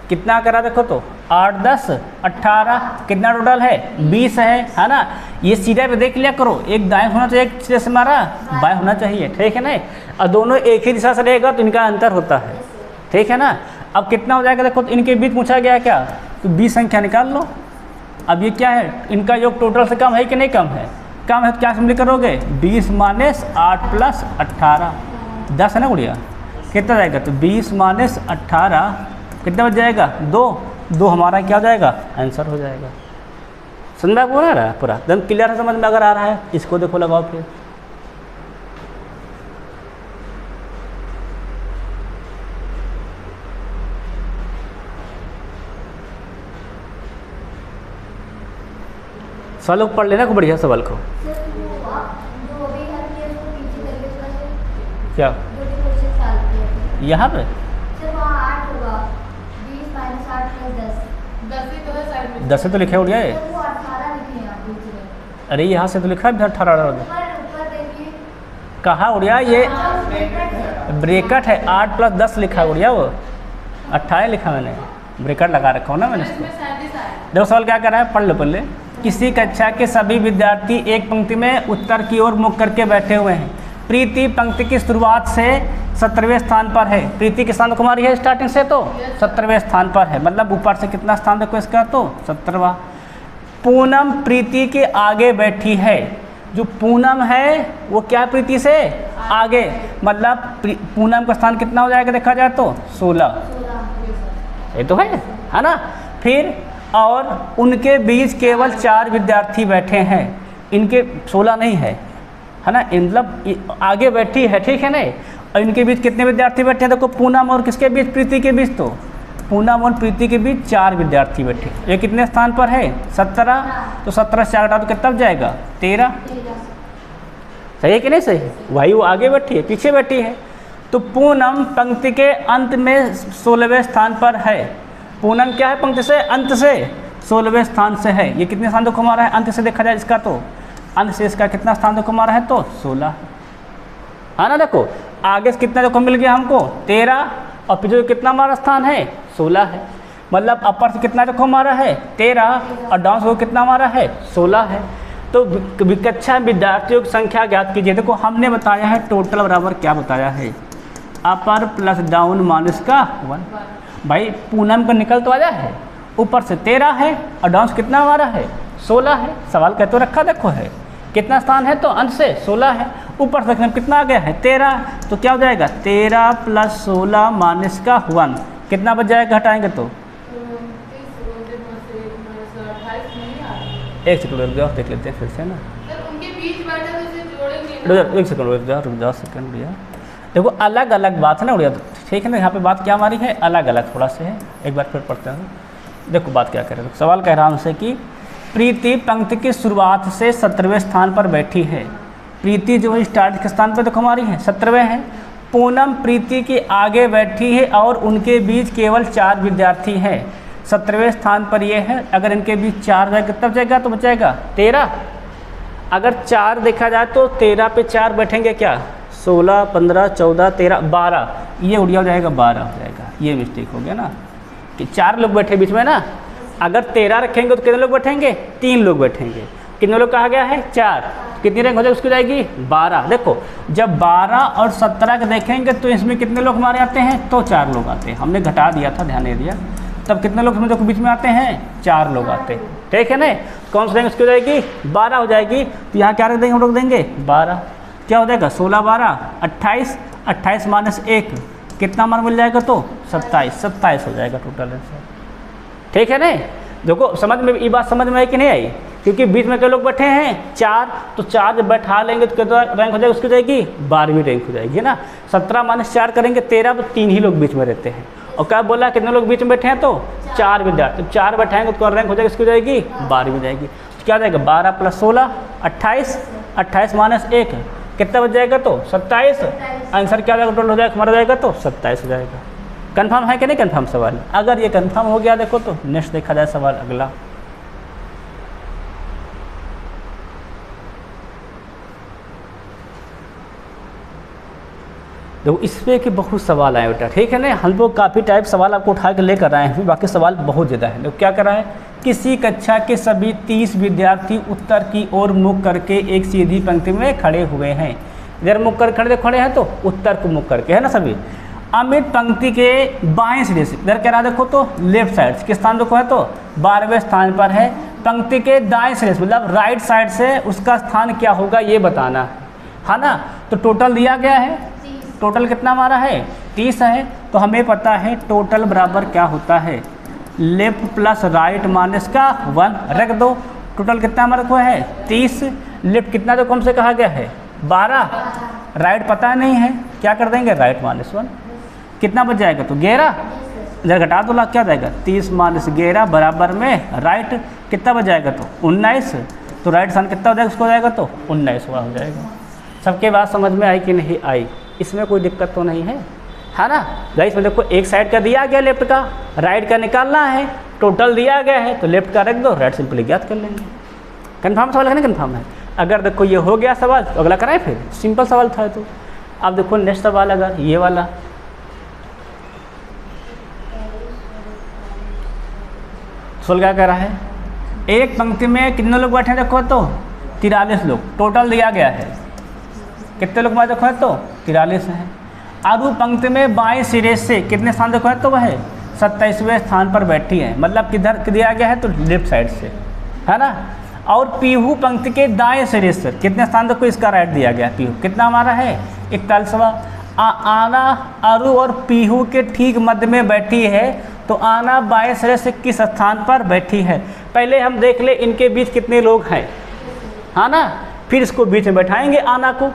कितना करा, देखो तो 8 10 18 कितना टोटल है? 20 है ना? ये सीधा पे देख लिया करो, एक दाएं होना चाहिए, एक सीधे से मारा बाएं होना चाहिए। ठीक है ना? और दोनों एक ही दिशा से रहेगा तो इनका अंतर होता है। ठीक है ना? अब कितना हो जाएगा देखो, तो इनके बीच पूछा गया क्या? तो 20 संख्या निकाल लो। अब ये क्या है? इनका योग टोटल से कम है कि नहीं कम है? कम है तो क्या सिंपली करोगे? 20 माइनस 8 प्लस 18 10 है ना गुड़िया? कितना जाएगा? तो 20 माइनस 18 कितना बच जाएगा? 2 हमारा क्या हो जाएगा? आंसर हो जाएगा। समझ में आ रहा है? पूरा एकदम क्लियर है? समझ में अगर आ रहा है इसको देखो, लगाओ फिर। सवाल पढ़ लेना को, बढ़िया सवाल को। क्या यहाँ पे 10 से तो लिखा उड़िया है। अरे यहाँ से तो लिखा है 18 कहाँ उड़िया? ये ब्रेकट है, 8 प्लस 10 लिखा है उड़िया, वो 18 लिखा मैंने, ब्रेकट लगा रखा हूँ ना मैंने इसको। देखो सवाल क्या कर रहा है, पढ़ लो पहले। किसी कक्षा के सभी विद्यार्थी एक पंक्ति में उत्तर की ओर मुख करके बैठे हुए हैं। प्रीति पंक्ति की शुरुआत से 17वें स्थान पर है। प्रीति के स्थान कुमारी है स्टार्टिंग से, तो 17वें स्थान पर है, मतलब ऊपर से कितना स्थान देखो इसका? तो 17वां। पूनम प्रीति के आगे बैठी है। जो पूनम है वो क्या प्रीति से आगे, मतलब पूनम का स्थान कितना हो जाएगा देखा जाए तो? 16। ये तो है ना? फिर और उनके बीच केवल 4 विद्यार्थी बैठे हैं। इनके 16 नहीं है ना? मतलब आगे बैठी है, ठीक है ना? और इनके बीच कितने विद्यार्थी बैठे हैं देखो? पूनम और किसके बीच? प्रीति के बीच। तो पूनम और प्रीति के बीच 4 विद्यार्थी बैठे। ये कितने स्थान पर है? 17। तो 17 से 4 घटा तो कितना जाएगा? 13। सही है कि नहीं सही? वही वो आगे बैठी है, पीछे बैठी है। तो पूनम पंक्ति के अंत में 16वें स्थान पर है। पूनम क्या है? पंक्ति से अंत से 16वें स्थान से है। ये कितने स्थान देखो हमारा है? अंत से देखा जाए इसका, तो अंत से इसका कितना स्थान देखो हमारा है? तो 16 है ना? देखो आगे से कितना देखो मिल गया हमको? 13, और पीछे कितना हमारा स्थान है? 16 है। मतलब अपर से कितना देखो हमारा है? 13, और डाउन से कितना हमारा है? 16 है। तो कक्षा विद्यार्थियों की संख्या ज्ञात कीजिए। देखो हमने बताया है टोटल बराबर क्या बताया है? अपर प्लस डाउन माइनस का 1। भाई पूनम का निकल तो आया है, ऊपर से 13 है और डाउन से कितना हमारा है? 16 है। सवाल कह तो रखा देखो है, कितना स्थान है? तो अंत से 16 है। ऊपर से कितना आ गया है 13, तो क्या हो जाएगा 13 + 16 माइनस का 1, कितना बच जाएगा घटाएंगे तो? एक सेकंड रुक जाओ, देख लेते हैं फिर से ना। एक सेकंड रुक जाओ सेकंड भैया। देखो अलग अलग बात है ना उड़िया, ठीक है ना। यहाँ पे बात क्या हमारी है, अलग अलग थोड़ा सा है। एक बार फिर पढ़ते हैं। देखो बात क्या कह रहे हैं, सवाल कह रहा हूँ उनसे कि प्रीति पंक्ति की शुरुआत से 17वें स्थान पर बैठी है। प्रीति जो है स्टार्ट के स्थान पर देखो हमारी है 17वें है। पूनम प्रीति के आगे बैठी है और उनके बीच केवल 4 विद्यार्थी हैं। 17वें स्थान पर ये है। अगर इनके बीच 4 जाएगा कितना बचेगा, तो बचेगा 13। अगर 4 देखा जाए तो 13 पे 4 बैठेंगे क्या, 16, 15, 14, 13, 12, ये उड़िया हो जाएगा 12 हो जाएगा। ये मिस्टेक हो गया ना कि 4 लोग बैठे बीच में ना। अगर 13 रखेंगे तो कितने लोग बैठेंगे, 3 लोग बैठेंगे। कितने लोग कहा गया है 4, कितनी रैंक हो जाएगी उसकी जाएगी 12। देखो जब 12 और 17 का देखेंगे तो इसमें कितने लोग हमारे आते हैं, तो 4 लोग आते हैं। हमने घटा दिया था, ध्यान नहीं दिया। तब कितने लोग देखो बीच में आते हैं, 4 लोग आते हैं, ठीक है ना। कौन सी रैंक उसकी हो जाएगी 12 हो जाएगी। तो यहाँ क्या रख देंगे, हम रख देंगे 12। क्या हो जाएगा 16, 12, 28, 28 माइनस 1 कितना मान मिल जाएगा, तो 27, 27 हो जाएगा टोटल आंसर, ठीक है ना। देखो समझ में ये बात समझ में आई कि नहीं आई, क्योंकि बीच में कई लोग बैठे हैं 4, तो 4 जब बैठा लेंगे तो कितना रैंक हो जाएगी उसकी, जाएगी 12वीं रैंक हो जाएगी ना। 17 माइनस 4 करेंगे 13, तो 3 ही लोग बीच में रहते हैं। और क्या बोला कितने लोग बीच में बैठे हैं, तो 4 विद्यार्थी। 4 बैठाएंगे तो रैंक हो जाएगी उसकी, जाएगी 12वीं जाएगी। तो क्या जाएगा 12 + 16 28, 28 माइनस 1 कितना बच जाएगा, तो 27। आंसर क्या जाएगा टोटल हो जाएगा हमारा, जाएगा तो 27 हो जाएगा। कंफर्म है कि नहीं कंफर्म सवाल? अगर ये कंफर्म हो गया देखो तो नेक्स्ट देखा जाए सवाल अगला। देखो इसमें कि बहुत सवाल आए बेटा, ठीक है ना। हम लोग काफ़ी टाइप सवाल आपको उठा के लेकर आए हैं, बाकी सवाल बहुत ज़्यादा है। देखो क्या कर रहा है, किसी कक्षा के सभी 30 विद्यार्थी उत्तर की ओर मुख करके एक सीधी पंक्ति में खड़े हुए हैं। इधर मुख कर खड़े हैं तो उत्तर को मुख करके, है ना सभी। अमित पंक्ति के बाएं सिरे से, इधर कह रहा देखो तो लेफ्ट साइड से, किस स्थान देखो है तो 12वें स्थान पर है। पंक्ति के दाएं सिरे से मतलब राइट साइड से उसका स्थान क्या होगा ये बताना है ना। तो टोटल दिया गया है, टोटल कितना हमारा है 30 है। तो हमें पता है टोटल बराबर क्या होता है, लेफ्ट प्लस राइट माइनस का 1 रख दो। टोटल कितना हमारे को है 30, लेफ्ट कितना तो कम से कहा गया है 12, राइट पता नहीं है, क्या कर देंगे राइट माइनस 1, कितना बच जाएगा तो 11। इधर घटा दो, क्या जाएगा 30 माइनस 11 बराबर में राइट कितना बच जाएगा तो 19। तो राइट सान कितना हो जाएगा उसको, जाएगा तो 19 हो जाएगा। सबके बात समझ में आई कि नहीं आई, इसमें कोई दिक्कत तो नहीं है ना। गाइस में देखो एक साइड का दिया गया लेफ्ट का, राइट का निकालना है, टोटल दिया गया है तो लेफ्ट का रख दो, राइट सिंपली ज्ञात कर लेंगे। कन्फर्म सवाल है ना, कन्फर्म है। अगर देखो ये हो गया सवाल तो अगला कराएं, फिर सिंपल सवाल था। तो अब देखो नेक्स्ट सवाल अगर ये वाला, सवाल क्या कह रहा है, एक पंक्ति में कितने लोग बैठे हैं देखो तो 43 लोग टोटल दिया गया है। कितने लोग देखो है तो 43 हैं। आरु पंक्ति में बाएं सिरे से कितने स्थान देखो है तो वह 27वें स्थान पर बैठी है, मतलब किधर दिया गया है तो लेफ्ट साइड से, है ना। और पीहू पंक्ति के दाएं सिरे से कितने स्थान देखो इसका राइट दिया गया है। पीहू कितना हमारा है 41वां। आना आरु और पीहू के ठीक मध्य में बैठी है, तो आना बाएं सिरे से किस स्थान पर बैठी है। पहले हम देख ले इनके बीच कितने लोग हैं, है ना, फिर इसको बीच में बैठाएंगे आना को।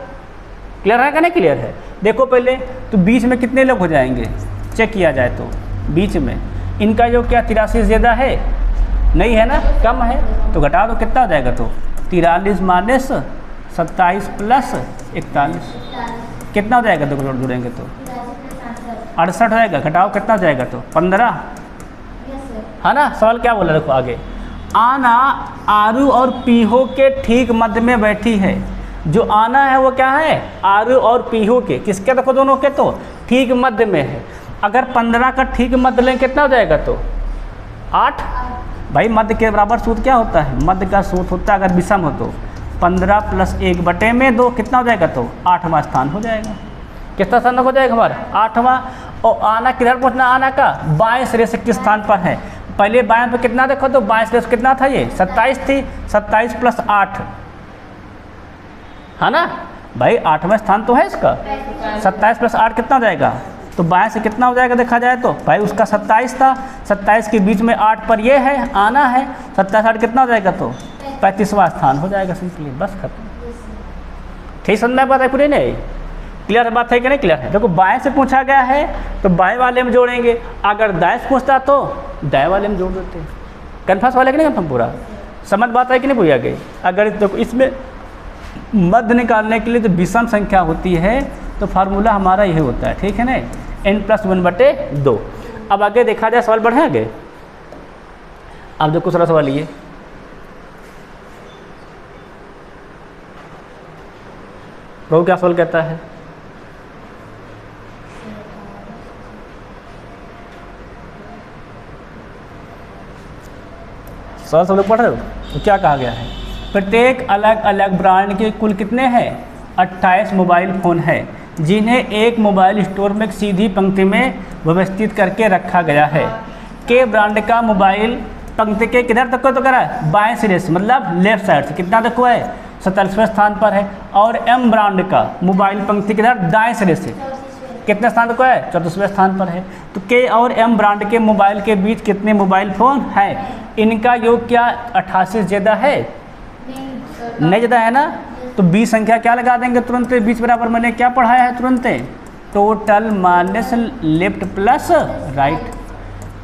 क्लियर है क्या नहीं क्लियर है? देखो पहले तो बीच में कितने लोग हो जाएंगे, चेक किया जाए तो बीच में इनका जो क्या 83 ज़्यादा है नहीं है ना, कम है, तो घटा दो कितना हो जाएगा तो 43 माइनस 27 प्लस 41 कितना हो जाएगा, देखो जुड़ेंगे तो 68 हो जाएगा। घटाओ कितना हो जाएगा तो 15, है ना। सवाल क्या बोला देखो आगे, आना आरु और पीहू के ठीक मध्य में बैठी है। जो आना है वो क्या है आरु और पीहू के, किसके देखो दोनों के तो ठीक मध्य में है। अगर 15 का ठीक मध्य लें कितना हो जाएगा तो 8। भाई मध्य के बराबर सूत्र क्या होता है, मध्य का सूत्र होता है अगर विषम हो तो 15 + 1/2 कितना हो जाएगा तो 8वां स्थान हो जाएगा। कितना स्थान हो जाएगा हमारा 8वां। और आना किधर पहुँचना, आना का बाएं सिरे से किस स्थान पर है। पहले बाएं पे कितना देखो तो बाएं सिरे से कितना था ये 27 थी, 27 + 8, है ना। भाई 8वां स्थान तो है इसका, 27 + 8 कितना हो जाएगा, तो बाएं से कितना हो जाएगा देखा जाए तो भाई उसका 27 था, 27 के बीच में 8 पर ये है आना है, 27 8 कितना हो जाएगा तो 35वां स्थान हो जाएगा सिंपली, बस खत्म। ठीक समझ में बात है पूरी नहीं, क्लियर बात है कि नहीं क्लियर है। देखो बाएं से पूछा गया है तो बाएं वाले में जोड़ेंगे, अगर दाएं से पूछता तो दाएं वाले में जोड़ देते हैं। कन्फर्म वाले कि नहीं कन्फर्म पूरा समझ बात है कि नहीं भैया गई। अगर देखो इसमें मध्य निकालने के लिए जो विषम संख्या होती है तो फार्मूला हमारा यही होता है, ठीक है ना, n+1/2। अब आगे देखा जाए, सवाल बढ़े आगे। अब देखो दूसरा सवाल ये, प्रभु क्या सवाल कहता है, सवाल सब लोग पढ़ रहे हो तो क्या कहा गया है, प्रत्येक अलग अलग ब्रांड के कुल कितने हैं 28 मोबाइल फ़ोन है जिन्हें एक मोबाइल स्टोर में सीधी पंक्ति में व्यवस्थित करके रखा गया है। के ब्रांड का मोबाइल पंक्ति के किधर तक को तो करा है, बाएं सिरे से मतलब लेफ्ट साइड से कितना तक हुआ है 47वें स्थान पर है, और एम ब्रांड का मोबाइल पंक्ति किधर दाएं सिरे से कितने स्थान तक है 34वें स्थान पर है। तो के और एम ब्रांड के मोबाइल के बीच कितने मोबाइल फ़ोन है, इनका योग क्या 88 से ज़्यादा है, नहीं ज़्यादा है ना, तो 20 संख्या क्या लगा देंगे तुरंत, 20 बराबर मैंने क्या पढ़ाया है तुरंत, total minus left plus right.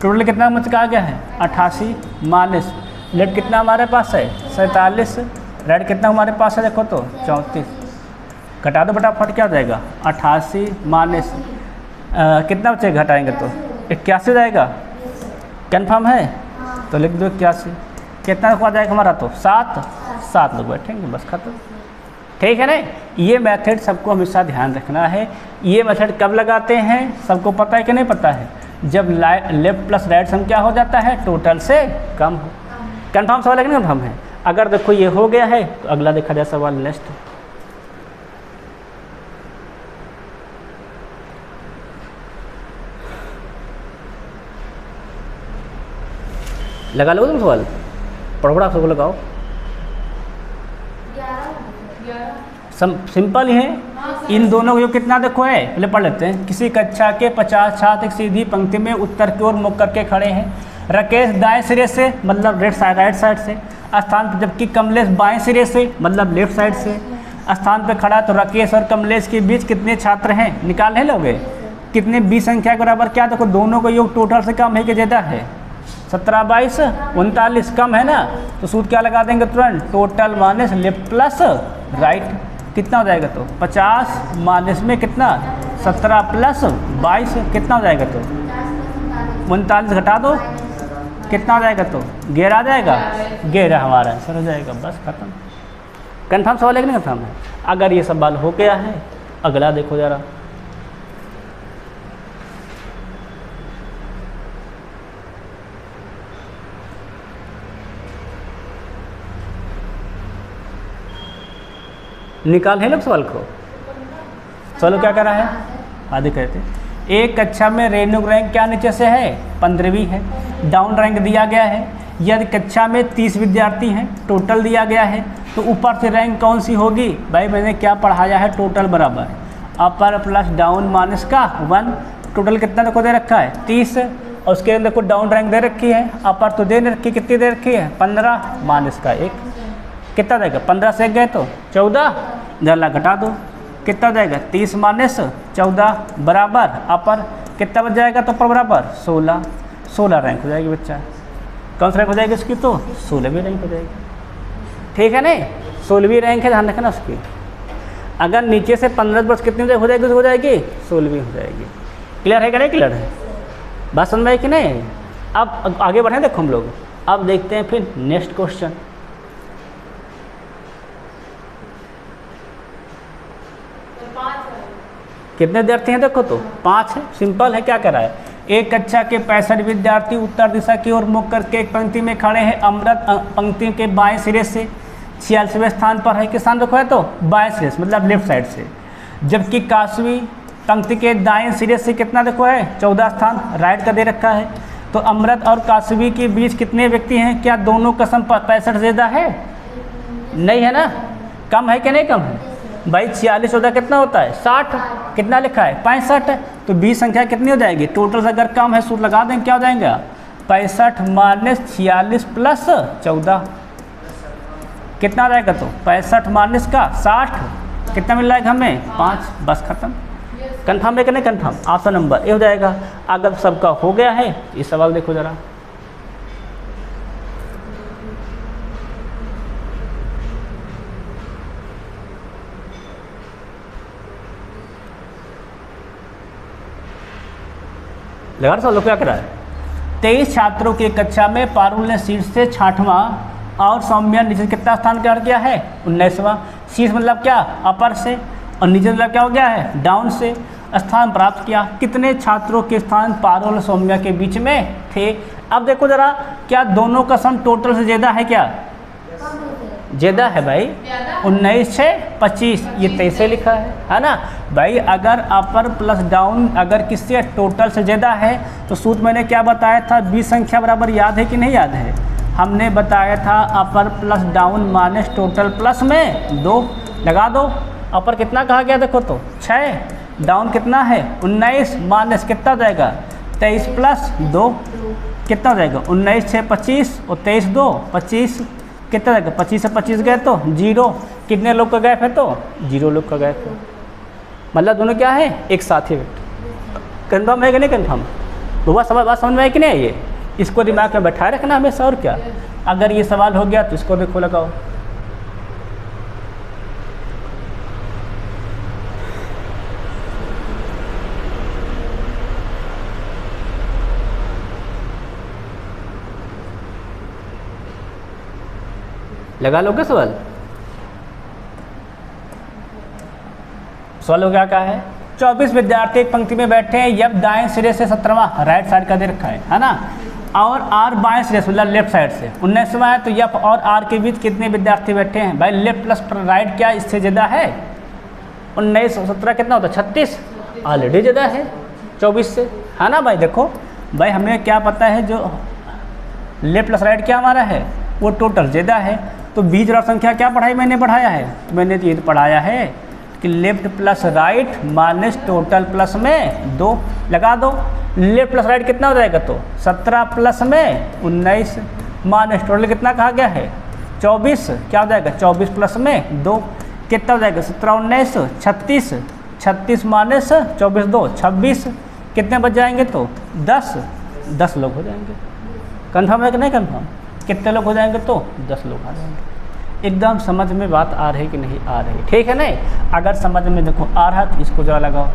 Total कितना मुझे कहा गया है 88 माइनस लेफ्ट कितना हमारे पास है 47, राइट कितना हमारे पास है देखो तो 34, घटा दो फटाफट क्या हो जाएगा 88 माइनस कितना बचे घटाएंगे तो 81 जाएगा, कन्फर्म है तो लिख दो 81, कितना आ जाएगा हमारा तो 7 लोग बैठेंगे बस खत्म, ठीक है ना। ये मेथड सबको हमेशा ध्यान रखना है। ये मेथड कब लगाते हैं सबको पता है कि नहीं पता है, जब लेफ्ट प्लस राइट सम क्या हो जाता है टोटल से कम हो। कन्फर्म सवाल है कि नहीं कन्फर्म है। अगर देखो ये हो गया है तो अगला देखा जाए सवाल नेक्स्ट, लगा लो तुम सवाल, पढ़ो सब लगाओ, सिंपल ही है। इन दोनों को जो कितना देखो है पहले पढ़ लेते हैं। किसी कक्षा के 50 छात्र एक सीधी पंक्ति में उत्तर की ओर मुख करके खड़े हैं। राकेश दाएं सिरे से मतलब राइट साइड से स्थान, जबकि कमलेश बाएं सिरे से मतलब लेफ्ट साइड से स्थान पर खड़ा। तो राकेश और कमलेश के बीच कितने छात्र हैं निकालने लोगे, कितने 20 संख्या के बराबर क्या देखो दोनों को योग टोटल से कम है कि ज़्यादा है 17 22 39 कम है ना, तो सूत्र क्या लगा देंगे तुरंत total minus left plus right कितना हो जाएगा तो 50 माइनस में कितना 17 प्लस 22 कितना हो जाएगा तो 39 घटा दो कितना हो जाएगा तो 11 आ जाएगा, 11 हमारा आंसर हो जाएगा बस खत्म। कन्फर्म सवाल है कि नहीं कन्फर्म है। अगर ये सवाल हो गया है अगला देखो ज़रा, निकाल है लोग सवाल को, चलो क्या कर रहा है आधे कहते हैं। एक कक्षा में रेणुक रैंक क्या नीचे से है 15वीं है, डाउन रैंक दिया गया है। यदि कक्षा में 30 विद्यार्थी हैं टोटल दिया गया है तो ऊपर से रैंक कौन सी होगी, भाई मैंने क्या पढ़ाया है टोटल बराबर अपर प्लस डाउन माइनस का 1, टोटल कितना देखो दे रखा है 30 और उसके अंदर को डाउन रैंक दे रखी है, अपर तो दे रखी कितनी दे रखी है 15 माइनस का 1 कितना जाएगा 15 से 1 गए तो 14, जल्ला घटा दो कितना जाएगा 30 माइनस 14 बराबर अपर कितना बच जाएगा तो पर बराबर 16 रैंक हो जाएगी बच्चा। कौन सा रैंक हो जाएगी उसकी तो 16वीं रैंक हो जाएगी, ठीक है नहीं 16वीं रैंक है ध्यान रखना उसकी। अगर नीचे से 15 वर्ष कितनी हो जाएगी हो जाएगी 16वीं हो जाएगी। क्लियर है कि नहीं क्लियर है, बात समझ में आई कि नहीं। अब आगे बढ़े देखो हम लोग, अब देखते हैं फिर नेक्स्ट क्वेश्चन। कितने विद्यार्थी हैं देखो तो 5 है, सिंपल है। क्या कर रहा है एक कक्षा के 65 विद्यार्थी उत्तर दिशा की ओर मुख करके एक पंक्ति में खड़े हैं। अमृत पंक्ति के बाएं सिरे से 46वें स्थान पर है, किस स्थान रखो है तो बाएं सिरे से मतलब लेफ्ट साइड से, जबकि काशवी पंक्ति के दाएं सिरे से कितना देखो है 14 स्थान राइट का दे रखा है। तो अमृत और काशवी के बीच कितने व्यक्ति हैं, क्या दोनों का सम 65 ज़्यादा है, नहीं है ना, कम है कि नहीं कम है, भाई 46 14 कितना होता है 60, कितना लिखा है 65 है, तो 20 संख्या कितनी हो जाएगी टोटल से अगर कम है सूत्र लगा दें क्या हो जाएगा 65 माइनस 46 प्लस 14 कितना आ जाएगा, तो 65 माइनस का 60 कितना मिल जाएगा हमें 5, बस खत्म। कन्फर्म है कि नहीं कन्फर्म, ऑप्शन नंबर ए हो जाएगा। अगर सबका हो गया है ये सवाल देखो ज़रा, लगा रहा लोग क्या कर रहा है। 23 छात्रों की कक्षा में पारुल ने शीर्ष से 60वां और सौम्या नीचे कितना स्थान कर किया है 19वां। शीर्ष मतलब क्या अपर से, और नीचे मतलब क्या हो गया है डाउन से स्थान प्राप्त किया। कितने छात्रों के स्थान पारुल और सौम्या के बीच में थे। अब देखो जरा, क्या दोनों का सम टोटल से ज़्यादा है, क्या ज़्यादा है भाई 19 से 25, ये 23 से लिखा है ना भाई। अगर अपर प्लस डाउन अगर किससे टोटल से ज़्यादा है तो सूत्र मैंने क्या बताया था 20 संख्या बराबर, याद है कि नहीं याद है। हमने बताया था अपर plus down minus total plus में 2 लगा दो। अपर कितना कहा गया देखो तो 6, डाउन कितना है 19 माइनस कितना जाएगा 23 प्लस 2 कितना हो जाएगा 19 6 25 और 23 2 25 कितना जाएगा 25 से 25 गए तो 0। कितने लोग का गैप है तो 0 लोग का गैप है, मतलब दोनों क्या है एक साथ ही। कन्फर्म है कि नहीं कन्फर्म, वो सवाल बात समझ में है कि नहीं। ये इसको दिमाग में बैठाए रखना हमेशा, और क्या। अगर ये सवाल हो गया तो इसको देखो लगाओ। लगा लोगे सवाल। सवाल हो गया क्या है 24 विद्यार्थी एक पंक्ति में बैठे हैं, यप दाएं सिरे से 17वां राइट साइड का दे रखा है ना, और आर बाएं सिरे से मतलब लेफ्ट साइड से 19वां है, तो यप और आर के बीच कितने विद्यार्थी बैठे हैं भाई। लेफ्ट प्लस राइट क्या इससे ज़्यादा है 19 और 17 कितना होता है 36, ऑलरेडी ज़्यादा है 24 से, है ना भाई। देखो भाई हमें क्या पता है जो लेफ्ट प्लस राइट क्या हमारा है वो टोटल ज़्यादा है, तो बीच वाला संख्या क्या पढ़ाई मैंने पढ़ाया है, तो मैंने ये पढ़ाया है कि left plus right minus total plus में 2 लगा दो। लेफ्ट प्लस राइट कितना हो जाएगा तो 17 प्लस में 19 माइनस टोटल कितना कहा गया है 24, क्या हो जाएगा 24 प्लस में 2 कितना हो जाएगा 17 19 36, 36 माइनस 24 2 26, कितने बच जाएंगे तो 10 लोग हो जाएंगे। कन्फर्म है कि नहीं कन्फर्म, कितने लोग हो जाएंगे तो 10 लोग आ जाएंगे। एकदम समझ में बात आ रही कि नहीं आ रही, ठीक है नहीं। अगर समझ में देखो आ रहा तो इसको जरा लगाओ।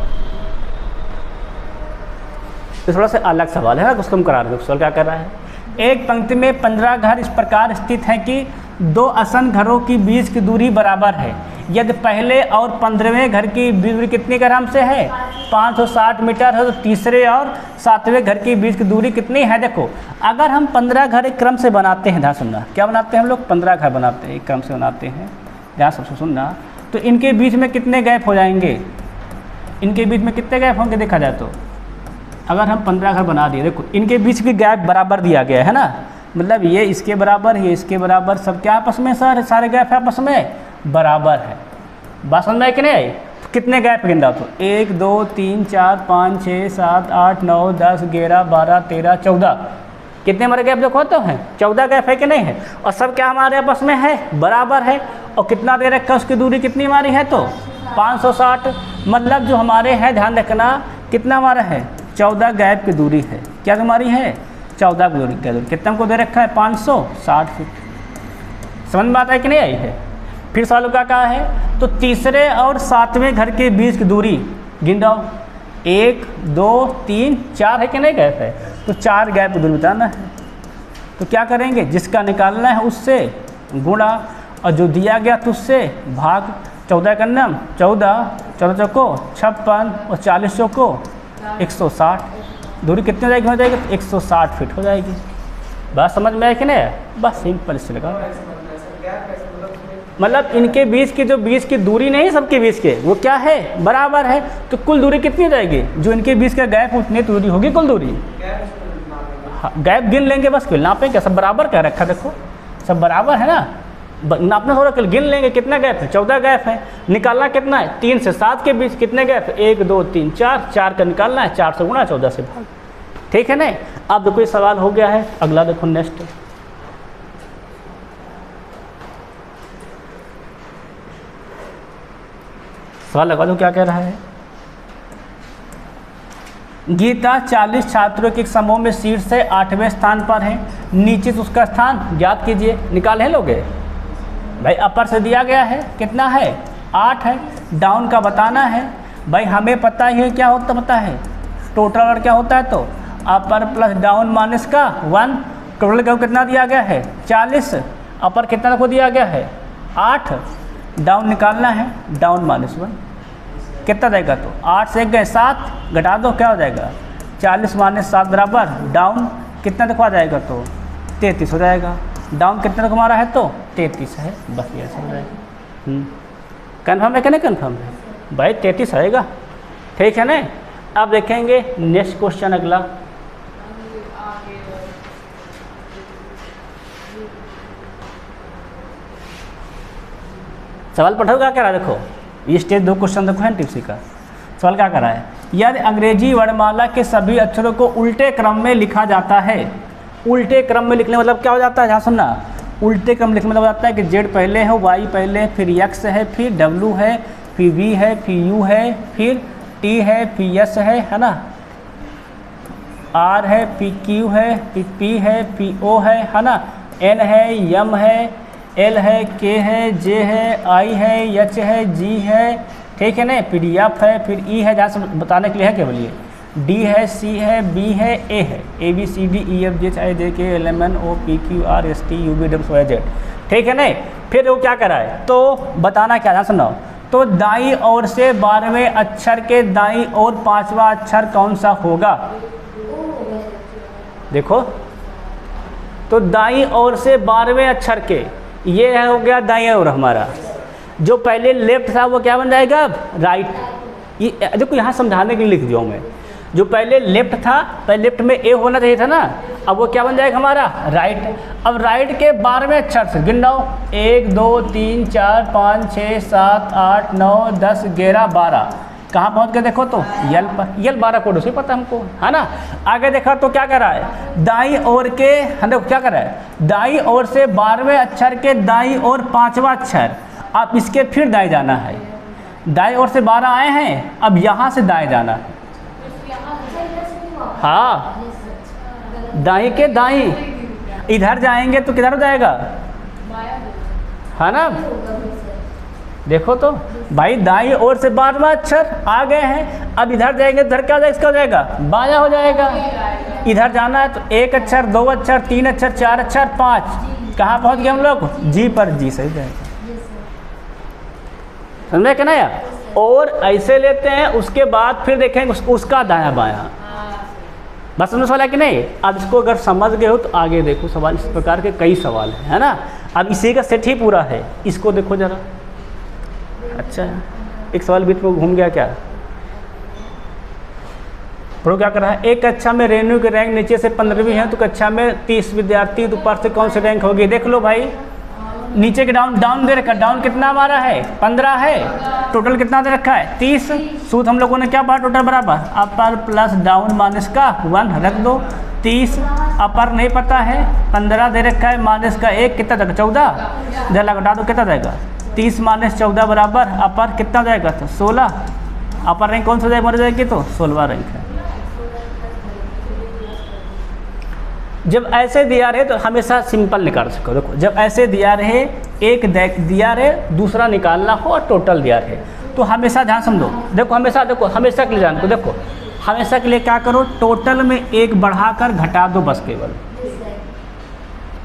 तो थोड़ा सा अलग सवाल है ना, उसको हम करा रहे हैं। सवाल क्या कर रहा है, एक पंक्ति में 15 घर इस प्रकार स्थित हैं कि 2 आसन घरों की बीच की दूरी बराबर है। यदि पहले और 15वें घर की दूरी कितनी ग्राम से है 560 मीटर है, तो तीसरे और 7वें घर के बीच की दूरी कितनी है। देखो अगर हम 15 घर एक क्रम से बनाते हैं, ध्यान सुनना, क्या बनाते हैं हम लोग 15 घर बनाते हैं एक क्रम से बनाते हैं, ध्यान सबसे सुनना। तो इनके बीच में कितने गैप हो जाएंगे, इनके बीच में कितने गैप होंगे देखा जाए तो। अगर हम 15 घर बना दिए, देखो इनके बीच की गैप बराबर दिया गया है ना, मतलब ये इसके बराबर ये इसके बराबर, सब क्या आपस में सारे गैप आपस में बराबर है। बात समझ में कि नहीं। तो कितने गैप गिनता तो 1 2 3 4 5 6 7 8 9 10 11 12 13 14, कितने हमारे गैप देखो तो हैं 14 गैप है कि नहीं है। और सब क्या हमारे आपस में है बराबर है। और कितना दे रखा है उसकी दूरी कितनी हमारी है तो 560, मतलब जो हमारे हैं ध्यान रखना कितना हमारा है 14 गैप की दूरी है। क्या हमारी है 14 की दूरी, क्या दूरी कितना हमको दे रखा है 560 फीट। समझ में आता है कि नहीं आई है। फिर सवाल क्या कहा है, तो तीसरे और 7वें घर के बीच की दूरी गिन जाओ, 1 2 3 4 है कि नहीं गैप है, तो 4 गैप की दूरी बताना है। तो क्या करेंगे, जिसका निकालना है उससे गुणा, और जो दिया गया तो उससे भाग। 14 का नाम 14 चौको 56 और 40 चौको 160, दूरी कितनी हो जाएगी, हो जाएगी तो 160 फीट हो जाएगी। बात समझ में आए कि नहीं, बस सिंपल इससे लगा। मतलब इनके बीच की जो बीच की दूरी नहीं सबके बीच के वो क्या है बराबर है, तो कुल दूरी कितनी हो जाएगी, जो इनके बीच का गैप उतनी दूरी होगी कुल दूरी। हाँ, गैप गिन लेंगे बस, फिर नापेंगे, सब बराबर क्या रखा देखो सब बराबर है ना। नापना थोड़ा गिन लेंगे कितना गैप है, 14 गैप है। निकालना कितना है, 3 से 7 के बीच कितने गैप है, 1 2 3 4 का निकालना है, 4 से गुणा 14 से भाग। ठीक है ना। अब देखो ये सवाल हो गया है। अगला देखो नेक्स्ट सवाल लगा दो क्या कह रहा है। गीता 40 छात्रों के एक समूह में शीर्ष से 8वें स्थान पर है, नीचे से उसका स्थान ज्ञात कीजिए। निकाल है लोगे भाई। अपर से दिया गया है कितना है, 8 है। डाउन का बताना है भाई, हमें पता ही है क्या होता, पता है टोटल और क्या होता है। तो अपर प्लस डाउन माइनस का 1, टोटल का कितना दिया गया है 40, अपर कितना को दिया गया है 8, डाउन निकालना है, डाउन -1 कितना देगा। तो 8 से 1 गए 7, घटा दो क्या हो जाएगा 40 - 7 बराबर डाउन कितना देखो आ जाएगा, तो 33 हो जाएगा। डाउन कितना तक हमारा है, तो 33 है। बस ये समझ जाएगा। कन्फर्म है कि नहीं कन्फर्म है भाई, 33 आएगा। ठीक है ना। अब देखेंगे नेक्स्ट क्वेश्चन अगला। सवाल पढ़ो क्या कह रहा है, देखो ये स्टेज 2 क्वेश्चन देखो है टिप्सी का। सवाल क्या कर रहा है, यदि अंग्रेजी वर्णमाला के सभी अक्षरों को उल्टे क्रम में लिखा जाता है। उल्टे क्रम में लिखने मतलब क्या हो जाता है, जहाँ सुनना, उल्टे क्रम लिखने मतलब हो जाता है कि Z पहले है, Y पहले, फिर X है, फिर W है, फिर V है, फिर U है, फिर T है, फिर S है ना, R है, फिर Q है, फिर P है, फिर O है ना, N है, M है, L है, K है, J है, I है, H है, G है। ठीक है ना। फिर F है, फिर E है, जहाँ से बताने के लिए है केवल ये, D है, C है, B है, A है, A B C D E F G H I J K L M N O P Q R S T U V W Z। ठीक है ना। फिर वो क्या कर रहा है, तो बताना क्या, सुनो। तो दाईं ओर से 12वें अक्षर के दाईं ओर 5वां अक्षर कौन सा होगा। देखो तो दाईं ओर से 12वें अक्षर के, ये है हो गया दाईं ओर हमारा। जो पहले लेफ्ट था वो क्या बन जाएगा अब राइट। ये देखो यहाँ समझाने के लिए लिख दिया हूँ मैं। जो पहले लेफ्ट था, पहले लेफ्ट में ए होना चाहिए था ना, अब वो क्या बन जाएगा हमारा राइट। अब राइट के 12वें अक्षर से गिन लो, 1 2 3 4 5 6 7 8 9 10 11 12। कहाँ पहुँच गए देखो तो यल पर। यल 12 कोड उसे पता हमको है ना। आगे देखा तो क्या कर रहा है, दाईं ओर के, देखो क्या कर रहा है, दाईं ओर से 12वें अक्षर के दाईं ओर 5वां अक्षर। आप इसके फिर दाएं जाना है। दाएं ओर से 12 आए हैं, अब यहाँ से दाएं जाना है। हाँ दाएं के दाएं, इधर जाएंगे तो किधर हो जाएगा, है ना। देखो तो भाई दाईं ओर से 12वां अक्षर आ गए हैं, अब इधर जाएंगे तो इधर क्या हो जाएगा, इसका हो जाएगा बायां हो जाएगा। इधर जाना है तो 1 अक्षर 2 अक्षर 3 अक्षर 4 अक्षर 5। कहाँ पहुँच गए हम लोग, जी पर। जी सही जाएगा, समझे क्या ना यार। और ऐसे लेते हैं, उसके बाद फिर देखेंगे उसका दायां बायां। बस समझ वाला कि नहीं। अब इसको अगर समझ गए हो तो आगे देखो सवाल, इस प्रकार के कई सवाल हैं, है ना। अब इसी का सेट ही पूरा है, इसको देखो जरा। अच्छा एक सवाल बीच में घूम गया क्या, पढ़ो क्या कर रहा है। एक कक्षा में रेणु की रैंक नीचे से 15वीं है, तो कक्षा में 30 विद्यार्थी, तो ऊपर से कौन सी रैंक होगी। देख लो भाई, नीचे के डाउन दे रखा, डाउन कितना हमारा है 15 है, टोटल कितना दे रखा है 30। सूत्र हम लोगों ने क्या पढ़ा, टोटल बराबर अपर प्लस डाउन माइनस का 1 रख दो। 30 अपर नहीं पता है, 15 दे रखा है, माइनस का 1 कितना देगा 14, इधर घटा दो कितना देगा 30 - 14 बराबर अपर कितना जाएगा, तो 16। अपर रैंक कौन सा जाएगा, मर जाएगी तो 16वां रैंक है। जब ऐसे दिया रहे तो हमेशा सिंपल निकाल सको। देखो जब ऐसे दिया रहे, एक दिया रहे, दूसरा निकालना हो और टोटल दिया रहे, तो हमेशा ध्यान समझो। देखो हमेशा, देखो हमेशा के लिए जान को, देखो हमेशा के लिए क्या करो, टोटल में 1 बढ़ाकर घटा दो, बस केवल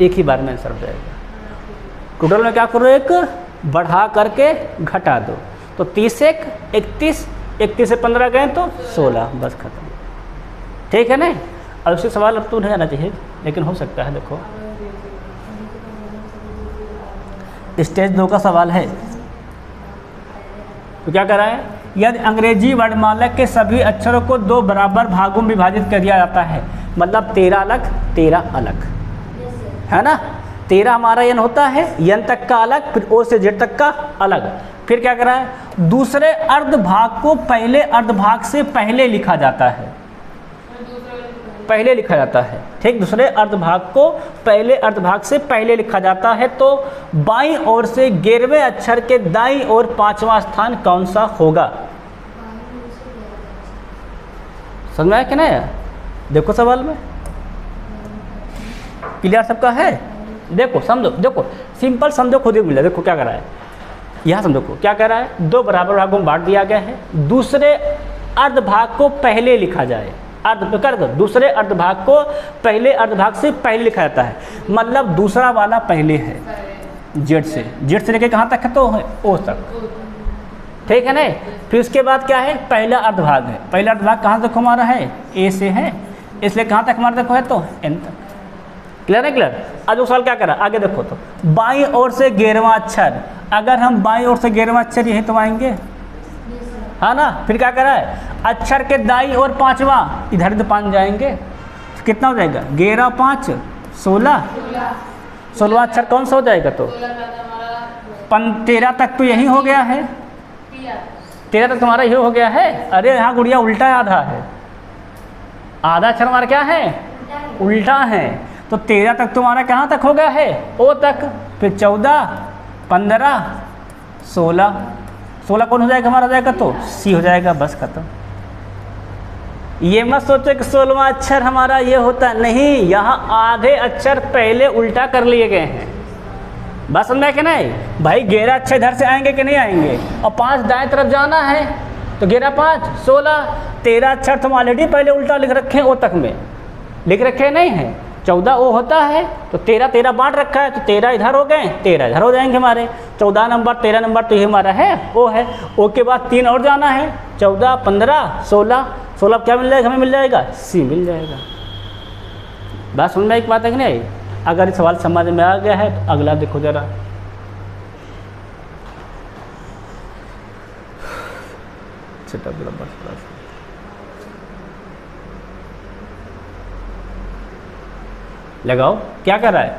एक ही बार में आंसर हो जाएगा। टोटल में क्या करो, 1 बढ़ा करके घटा दो, तो 30 से 31, 31 से 15 गए तो 16, बस खत्म। ठीक है ना। अब उससे सवाल अब तो नहीं आना चाहिए, लेकिन हो सकता है। देखो स्टेज 2 का सवाल है, तो क्या कर रहा है, यदि अंग्रेजी वर्णमाला के सभी अक्षरों को 2 बराबर भागों में विभाजित कर दिया जाता है, मतलब 13 अलग 13 अलग, है ना। 13 हमारा n होता है, n तक का अलग, फिर o से z तक का अलग। फिर क्या कर रहा है, दूसरे अर्धभाग को पहले अर्धभाग से पहले लिखा जाता है, पहले लिखा जाता है, ठीक। दूसरे अर्धभाग को पहले अर्धभाग से पहले लिखा जाता है। तो बाईं ओर से 11वें अक्षर के दाईं ओर 5वां स्थान कौन सा होगा? समझ में आया कि नहीं? देखो सवाल में क्लियर सबका है? देखो समझो, देखो सिंपल समझो, खुद ही मिला। देखो क्या कर रहा है यहाँ, समझो को क्या कह रहा है, दो बराबर भागों में बांट दिया गया है, दूसरे अर्धभाग को पहले लिखा जाए, कर दो, दूसरे अर्धभाग को पहले अर्धभाग से पहले लिखा जाता है, मतलब दूसरा वाला पहले है, जेड से लेके कहाँ तक है, तो है ओ तक, ठीक है ना। फिर उसके बाद क्या है, पहला अर्धभाग है, पहला अर्धभाग कहाँ तक हमारा है, ए से है, इसलिए कहाँ तक हमारा तक है, तो एन तक। क्लियर है? क्लियर। आज वो सवाल क्या करा, आगे देखो, तो बाईं ओर से 11वां अक्षर, अगर हम बाईं ओर से 11वां अक्षर यहीं तो आएंगे, है ना। फिर क्या करा है, अक्षर के दाईं ओर 5वां, इधर तो 5 जाएंगे, तो कितना हो जाएगा, 11 5 16, 16वां अक्षर कौन सा हो जाएगा, तो 13 तक तो यही हो गया है, 13 तक तुम्हारा यही हो गया है। अरे यहाँ गुड़िया उल्टा आधा है, आधा अक्षर हमारा क्या है, उल्टा है। तो 13 तक तुम्हारा कहाँ तक हो गया है, ओ तक, फिर 14 15 16, 16 कौन हो जाएगा हमारा, हो जाएगा तो सी हो जाएगा, बस खत्म। ये मत सोचो कि 16वां अक्षर हमारा ये होता नहीं, यहाँ आधे अक्षर पहले उल्टा कर लिए गए हैं, बस समझ में कि नहीं भाई। 11 अक्षर इधर से आएंगे कि नहीं आएंगे, और 5 दाएं तरफ जाना है, तो 11 5 16, 13 अक्षर तुम ऑलरेडी पहले उल्टा लिख रखे हैं, ओ तक में लिख रखे नहीं है, 14 ओ होता है, तो 13 बांट रखा है, तो 13 इधर हो गए, 13 इधर हो जाएंगे हमारे, 14 नंबर 13 नंबर तो ये हमारा है, ओ है, ओ के बाद 3 और जाना है, 14 15 16, 16 क्या मिल जाएगा, हमें मिल जाएगा, सी मिल जाएगा। बात समझ में एक बात है कि नहीं। अगर ये सवाल समझ में आ गया है तो अगला देखो जरा, लगाओ क्या कर रहा है,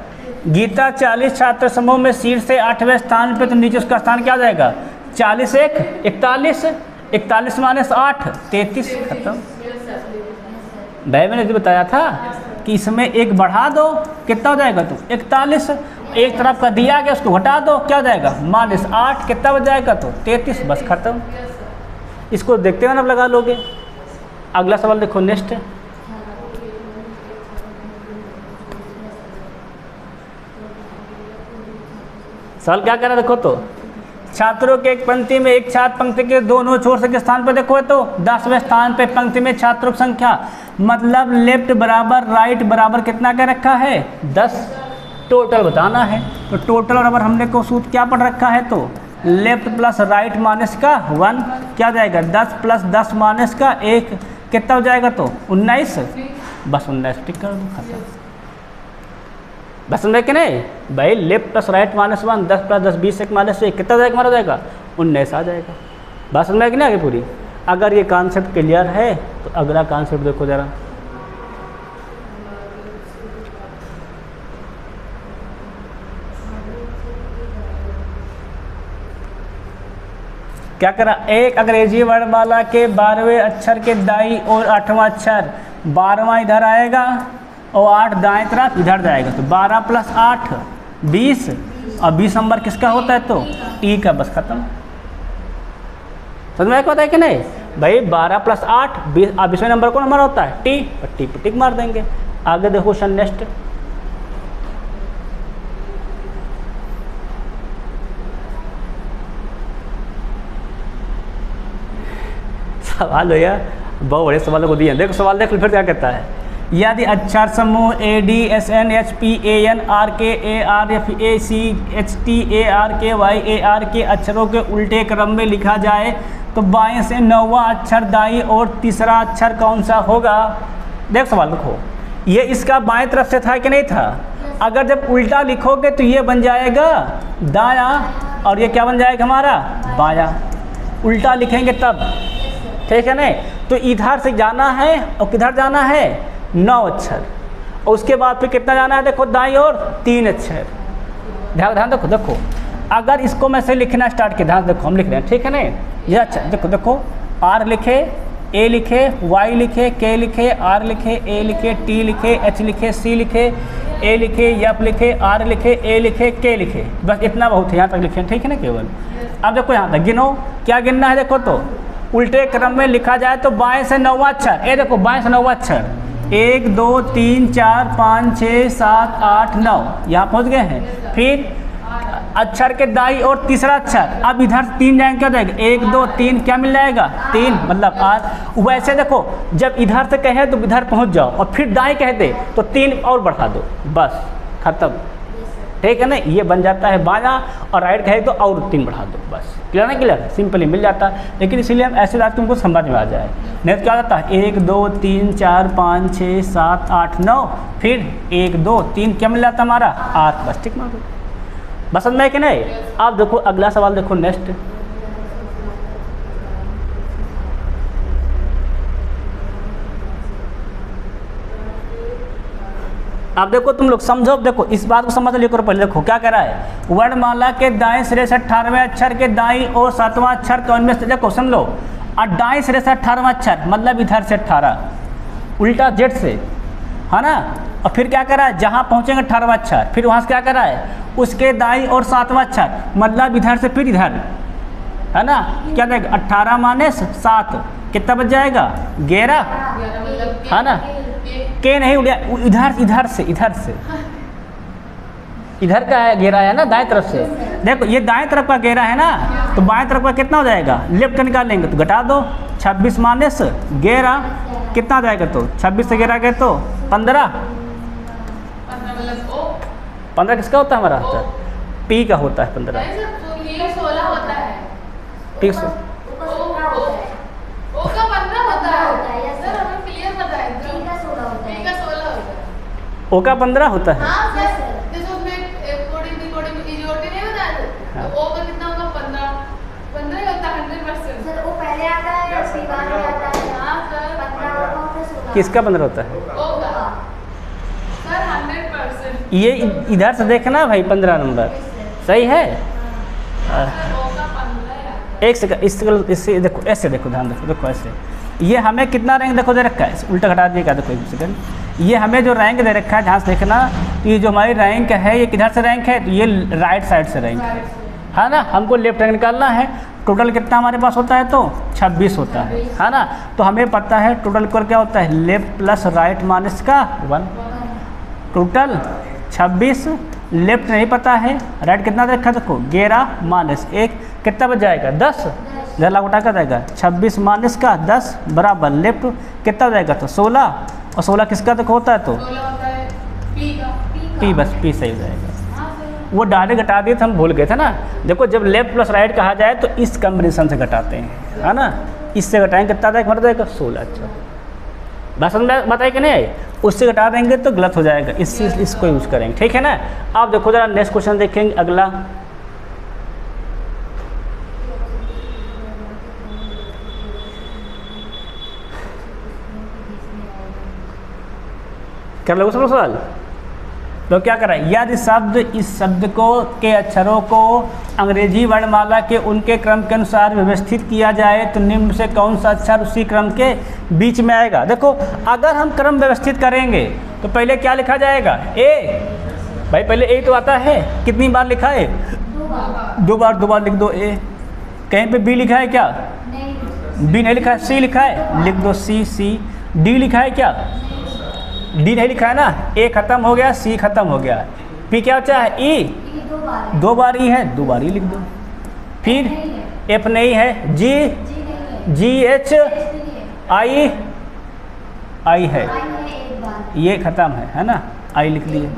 गीता 40 छात्र समूह में शीर्ष से 8वें स्थान पे, तो नीचे उसका स्थान क्या आ जाएगा, 40 1 41, 41 माइनस 8 33, खत्म। भाई मैंने जो बताया था कि इसमें एक बढ़ा दो, कितना हो जाएगा, तो 41, एक तरफ का दिया गया उसको घटा दो, क्या हो जाएगा, माइनस 8, कितना हो जाएगा, तो 33, बस खत्म। इसको देखते हुए ना लगा लोगे। अगला सवाल देखो, नेक्स्ट सवाल क्या कर रहा है, देखो तो छात्रों के एक पंक्ति में एक छात्र पंक्ति के दोनों छोर से के स्थान पर देखो, तो 10वें स्थान पे पंक्ति में छात्रों की संख्या, मतलब लेफ्ट बराबर राइट बराबर कितना क्या रखा है, 10 टोटल बताना है। तो टोटल बराबर हमने को सूत्र क्या पढ़ रखा है, तो लेफ्ट प्लस राइट माइनस का 1, क्या जाएगा 10 प्लस 10 माइनस का 1, कितना हो जाएगा, तो 19, बस 19 टिक कर दो, खत्म। बस समझे कि नहीं भाई, left plus right minus 1, 10 plus 10 20 1 minus 1, कितना जाएगा, हमारा जाएगा 19 आ जाएगा। बस समझ में कि नहीं आगे पूरी। अगर ये कॉन्सेप्ट क्लियर है तो अगला कॉन्सेप्ट देखो जरा, क्या करा, एक अंग्रेजी वर्णमाला के 12वें अक्षर के दाईं और 8वां अक्षर, 12वां इधर आएगा और 8 दाएं तरफ इधर जाएगा, तो 12 प्लस 8 20, और 20 नंबर किसका होता है, तो टी का, बस खत्म। समझ में पता है कि नहीं भाई, 12 प्लस 8 20, 20वें नंबर कौन हमारा होता है, टी, और टी पर टिक मार देंगे। आगे देखो क्वेश्चन नेक्स्ट, सवाल हो गया, बहुत बड़े सवालों को दिए। देखो सवाल देख लो, फिर क्या कहता है, यदि अक्षर समूह A D S N H P A N R K A R F A C H T A R K Y A R K अक्षरों के उल्टे क्रम में लिखा जाए, तो बाएं से 9वां अक्षर दाईं और तीसरा अक्षर कौन सा होगा। देख सवाल देखो, ये इसका बाएं तरफ से था कि नहीं था, अगर जब उल्टा लिखोगे तो ये बन जाएगा दाया, और ये क्या बन जाएगा हमारा, बाया। उल्टा लिखेंगे तब, ठीक है ना। तो इधर से जाना है और किधर जाना है, 9 अक्षर, और उसके बाद फिर कितना जाना है, देखो दाईं ओर 3 अक्षर। ध्यान देखो, देखो अगर इसको मैं से लिखना स्टार्ट किया, ध्यान देखो हम लिख रहे हैं, ठीक है ना। ये अच्छा देखो, देखो आर लिखे, ए लिखे, वाई लिखे, के लिखे, आर लिखे, ए लिखे, टी लिखे, एच लिखे, सी लिखे, ए लिखे, एफ लिखे, आर लिखे, ए लिखे, के लिखे, बस इतना बहुत है, यहाँ तक लिखे, ठीक है ना केवल। अब देखो यहाँ तक गिनो, क्या गिनना है, देखो तो उल्टे क्रम में लिखा जाए तो बाएं से 9वां अक्षर, ये देखो बाएं से 9वां अक्षर, 1 2 3 4 5 6 7 8 9 यहाँ पहुँच गए हैं। फिर अक्षर के दाई और तीसरा अक्षर, अब इधर 3 जाएंगे, क्या जाएगा 1 2 3, क्या मिल जाएगा 3, मतलब आर। वैसे देखो जब इधर से कहे तो इधर पहुंच जाओ और फिर दाएं कहते तो 3 और बढ़ा दो, बस खत्म, ठीक है ना। ये बन जाता है बायां, और राइट कहे तो और 3 बढ़ा दो, बस क्लियर ना, क्लियर सिंपली मिल जाता है। लेकिन इसीलिए हम ऐसे लाते तुमको समझ में आ जाए, नहीं तो क्या होता है 1 2 3 4 5 6 7 8 9, फिर 1 2 3 क्या मिल जाता हमारा 8, बस ठीक मार दो, बस समझ में कि नहीं। आप देखो अगला सवाल देखो नेक्स्ट, अब देखो तुम लोग समझो, देखो इस बात को समझ लियो करो पहले। देखो क्या कह रहा है, वर्णमाला के दाएं सिरे से 18वें अक्षर के दाईं और 7वां अक्षर कौन में से, देखो समझ लो, और दाएं सिरे से 18वां अक्षर मतलब इधर से 18 उल्टा जेड से, है ना। और फिर क्या कर रहा है, जहाँ पहुँचेंगे 18वां अक्षर, फिर वहाँ से क्या कर रहा है, उसके दाईं और 7वां अक्षर मतलब इधर से फिर इधर, है ना। क्या देगा 18 माने 7, कितना बच जाएगा 11, है ना। के नहीं उड़िया, इधर से इधर का है घेरा है ना, दाएं तरफ से। देखो ये दाएं तरफ का घेरा है ना, तो बाएं तरफ का कितना हो जाएगा, लेफ्ट का निकालेंगे तो घटा दो, 26 माइनस 11 कितना आ जाएगा, तो 26 से 11 गए तो 15 किसका होता है हमारा, पी का होता है 15, पी ओ का 15 होता है। किसका 15 होता है, ये इधर से देखना भाई 15 नंबर सही है। एक सेकंड, इससे देखो, ऐसे देखो, ध्यान देखो, देखो ऐसे, ये हमें कितना रैंक देखो दे रखा है, उल्टा घटा दिएगा, देखो एक सेकंड, ये हमें जो रैंक दे रखा है ध्यान से देखना, तो ये जो हमारी रैंक है ये किधर से रैंक है, तो ये राइट साइड से रैंक है ना। हमको लेफ्ट रैंक निकालना है, टोटल कितना हमारे पास होता है, तो 26 होता है ना। तो हमें पता है टोटल कर क्या होता है, लेफ्ट प्लस राइट माइनस का 1, टोटल 26, लेफ्ट नहीं पता है, राइट कितना देखा देखो 11 माइनस 1 कितना बच जाएगा 10, जला उठा कर जाएगा 26 माइनस का 10 बराबर लेफ्ट कितना जाएगा, तो 16, और 16 किसका तक होता है, तो पी, बस पी सही हो जाएगा। वो डायरेक्ट घटा दिए थे, हम भूल गए थे ना। देखो जब लेफ्ट प्लस राइट कहा जाए तो इस कॉम्बिनेशन से घटाते हैं, है ना, इससे घटाएंगे कितना जाएगा, मर जाएगा 16। अच्छा बस बताइए कि नहीं, उससे घटा देंगे तो गलत हो जाएगा, इसको यूज करेंगे, ठीक है ना। आप देखो जरा नेक्स्ट क्वेश्चन देखेंगे अगला, कर लो सवाल। तो क्या कर रहा है, यदि शब्द इस शब्द को के अक्षरों को अंग्रेजी वर्णमाला के उनके क्रम के अनुसार व्यवस्थित किया जाए तो निम्न से कौन सा अक्षर उसी क्रम के बीच में आएगा। देखो अगर हम क्रम व्यवस्थित करेंगे तो पहले क्या लिखा जाएगा, ए, भाई पहले ए तो आता है, कितनी बार लिखा है, 2 बार लिख दो ए। कहीं पे बी लिखा है क्या, बी नहीं लिखा है, सी लिखा है, लिख दो सी। डी लिखा है क्या, डी नहीं लिखा है ना, ए खत्म हो गया, सी खत्म हो गया। पी क्या बचा है, ई, 2 बार ई है, 2 बार ई लिख दो। फिर एफ नहीं है, जी एच आई है, ये खत्म है ना, आई लिख दिए।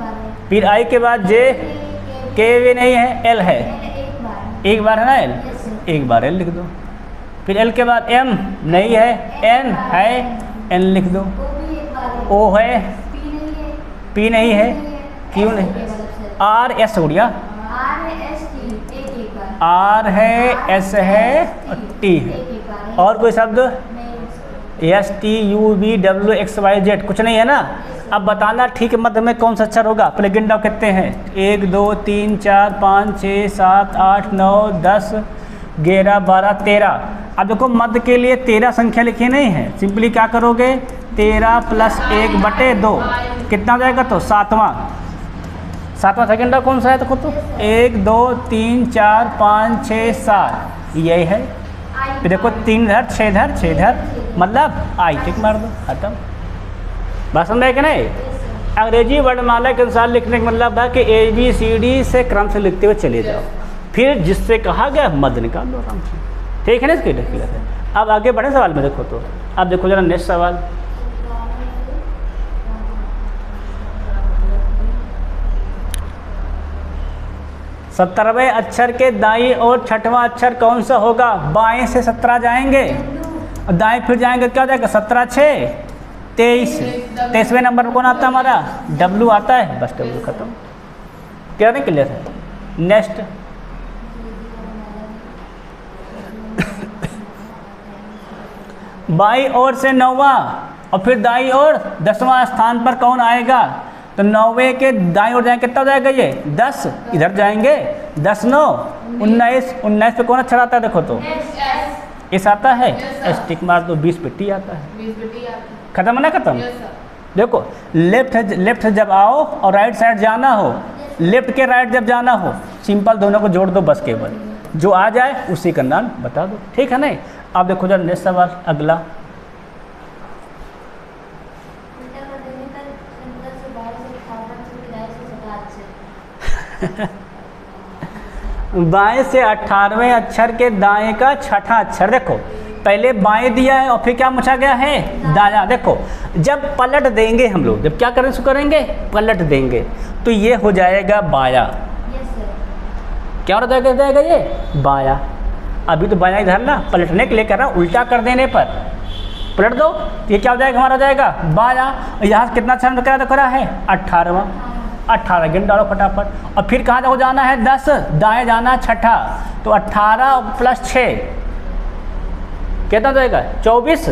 फिर आई के बाद जे, के वे नहीं है, एल है, एक बार है ना एल, एक बार एल लिख दो। फिर एल के बाद एम नहीं है, एन है, एन लिख दो। ओ है, पी नहीं है, क्यू नहीं, आर एस हो गया, आर है, एस है और टी है, और कोई शब्द S T U V W X Y Z कुछ नहीं है ना। अब बताना ठीक मध्य में कौन सा अक्षर होगा। पहले गिनना कितने हैं, 1 2 3 4 5 6 7 8 9 10 11 12 13। अब देखो मध्य के लिए 13 संख्या लिखी नहीं है, सिंपली क्या करोगे 13 + 1/2 कितना हो जाएगा, तो सातवां सेकंड कौन सा है, देखो तो 1 2 3 4 5 6 7 यही है। फिर देखो 3 धर 6 धर 6 धर मतलब आई, टिक मार दो, खत्म। बात समझ में कि नहीं। अंग्रेजी वर्णमाला के अनुसार लिखने का मतलब है कि ABCD से क्रम से लिखते हुए चले जाओ, फिर जिससे कहा गया मध्य निकाल लो आराम से, ठीक है ना। इसके लिए अब आगे बढ़े सवाल में, देखो तो अब देखो जरा नेक्स्ट सवाल। सत्रहवें अक्षर के दाईं और छठवां अक्षर कौन सा होगा। बाएं से 17 जाएंगे और दाएं फिर जाएंगे, क्या हो जाएगा 17 6 23। 23वें नंबर पर कौन आता है हमारा, W आता है, बस W खत्म। क्या नहीं क्लियर है। नेक्स्ट बाईं ओर से 9वां और फिर दाईं ओर 10वां स्थान पर कौन आएगा। तो 9वें के दाईं ओर जाएंगे, कितना हो जाएगा ये 10, इधर जाएंगे 10 9 19। 19 पे कौन अक्षर आता है, देखो तो इस आता है, टिक मार दो। 20 पे T आता है, खत्म है ना, खत्म। देखो लेफ्ट से जब आओ और राइट साइड जाना हो, लेफ्ट के राइट जब जाना हो, सिंपल दोनों को जोड़ दो बस, केवल जो आ जाए उसी का नाम बता दो, ठीक है नहीं। आप देखो जरा नेक्स्ट सवाल अगला। बाएं से 18वें अक्षर के दाएं का छठा अक्षर, देखो पहले बाएं दिया है और फिर क्या पूछा गया है, दायां। देखो जब पलट देंगे हम लोग, जब क्या करें शुरू करेंगे, पलट देंगे, तो ये हो जाएगा बाया। क्या हो जाएगा ये बाया। अभी तो बाया इधर ना, पलटने के लिए कर रहा हूँ, उल्टा कर देने पर पलट दो, ये क्या हो जाएगा हमारा, हो जाएगा बाया। यहाँ कितना अक्षर क्या दिख रहा है, 18वां। 18 गिन डालो फटाफट। और फिर कहाँ जाओ, जाना है 10, दाएं जाना छठा, तो 18 + 6 कितना जाएगा 24।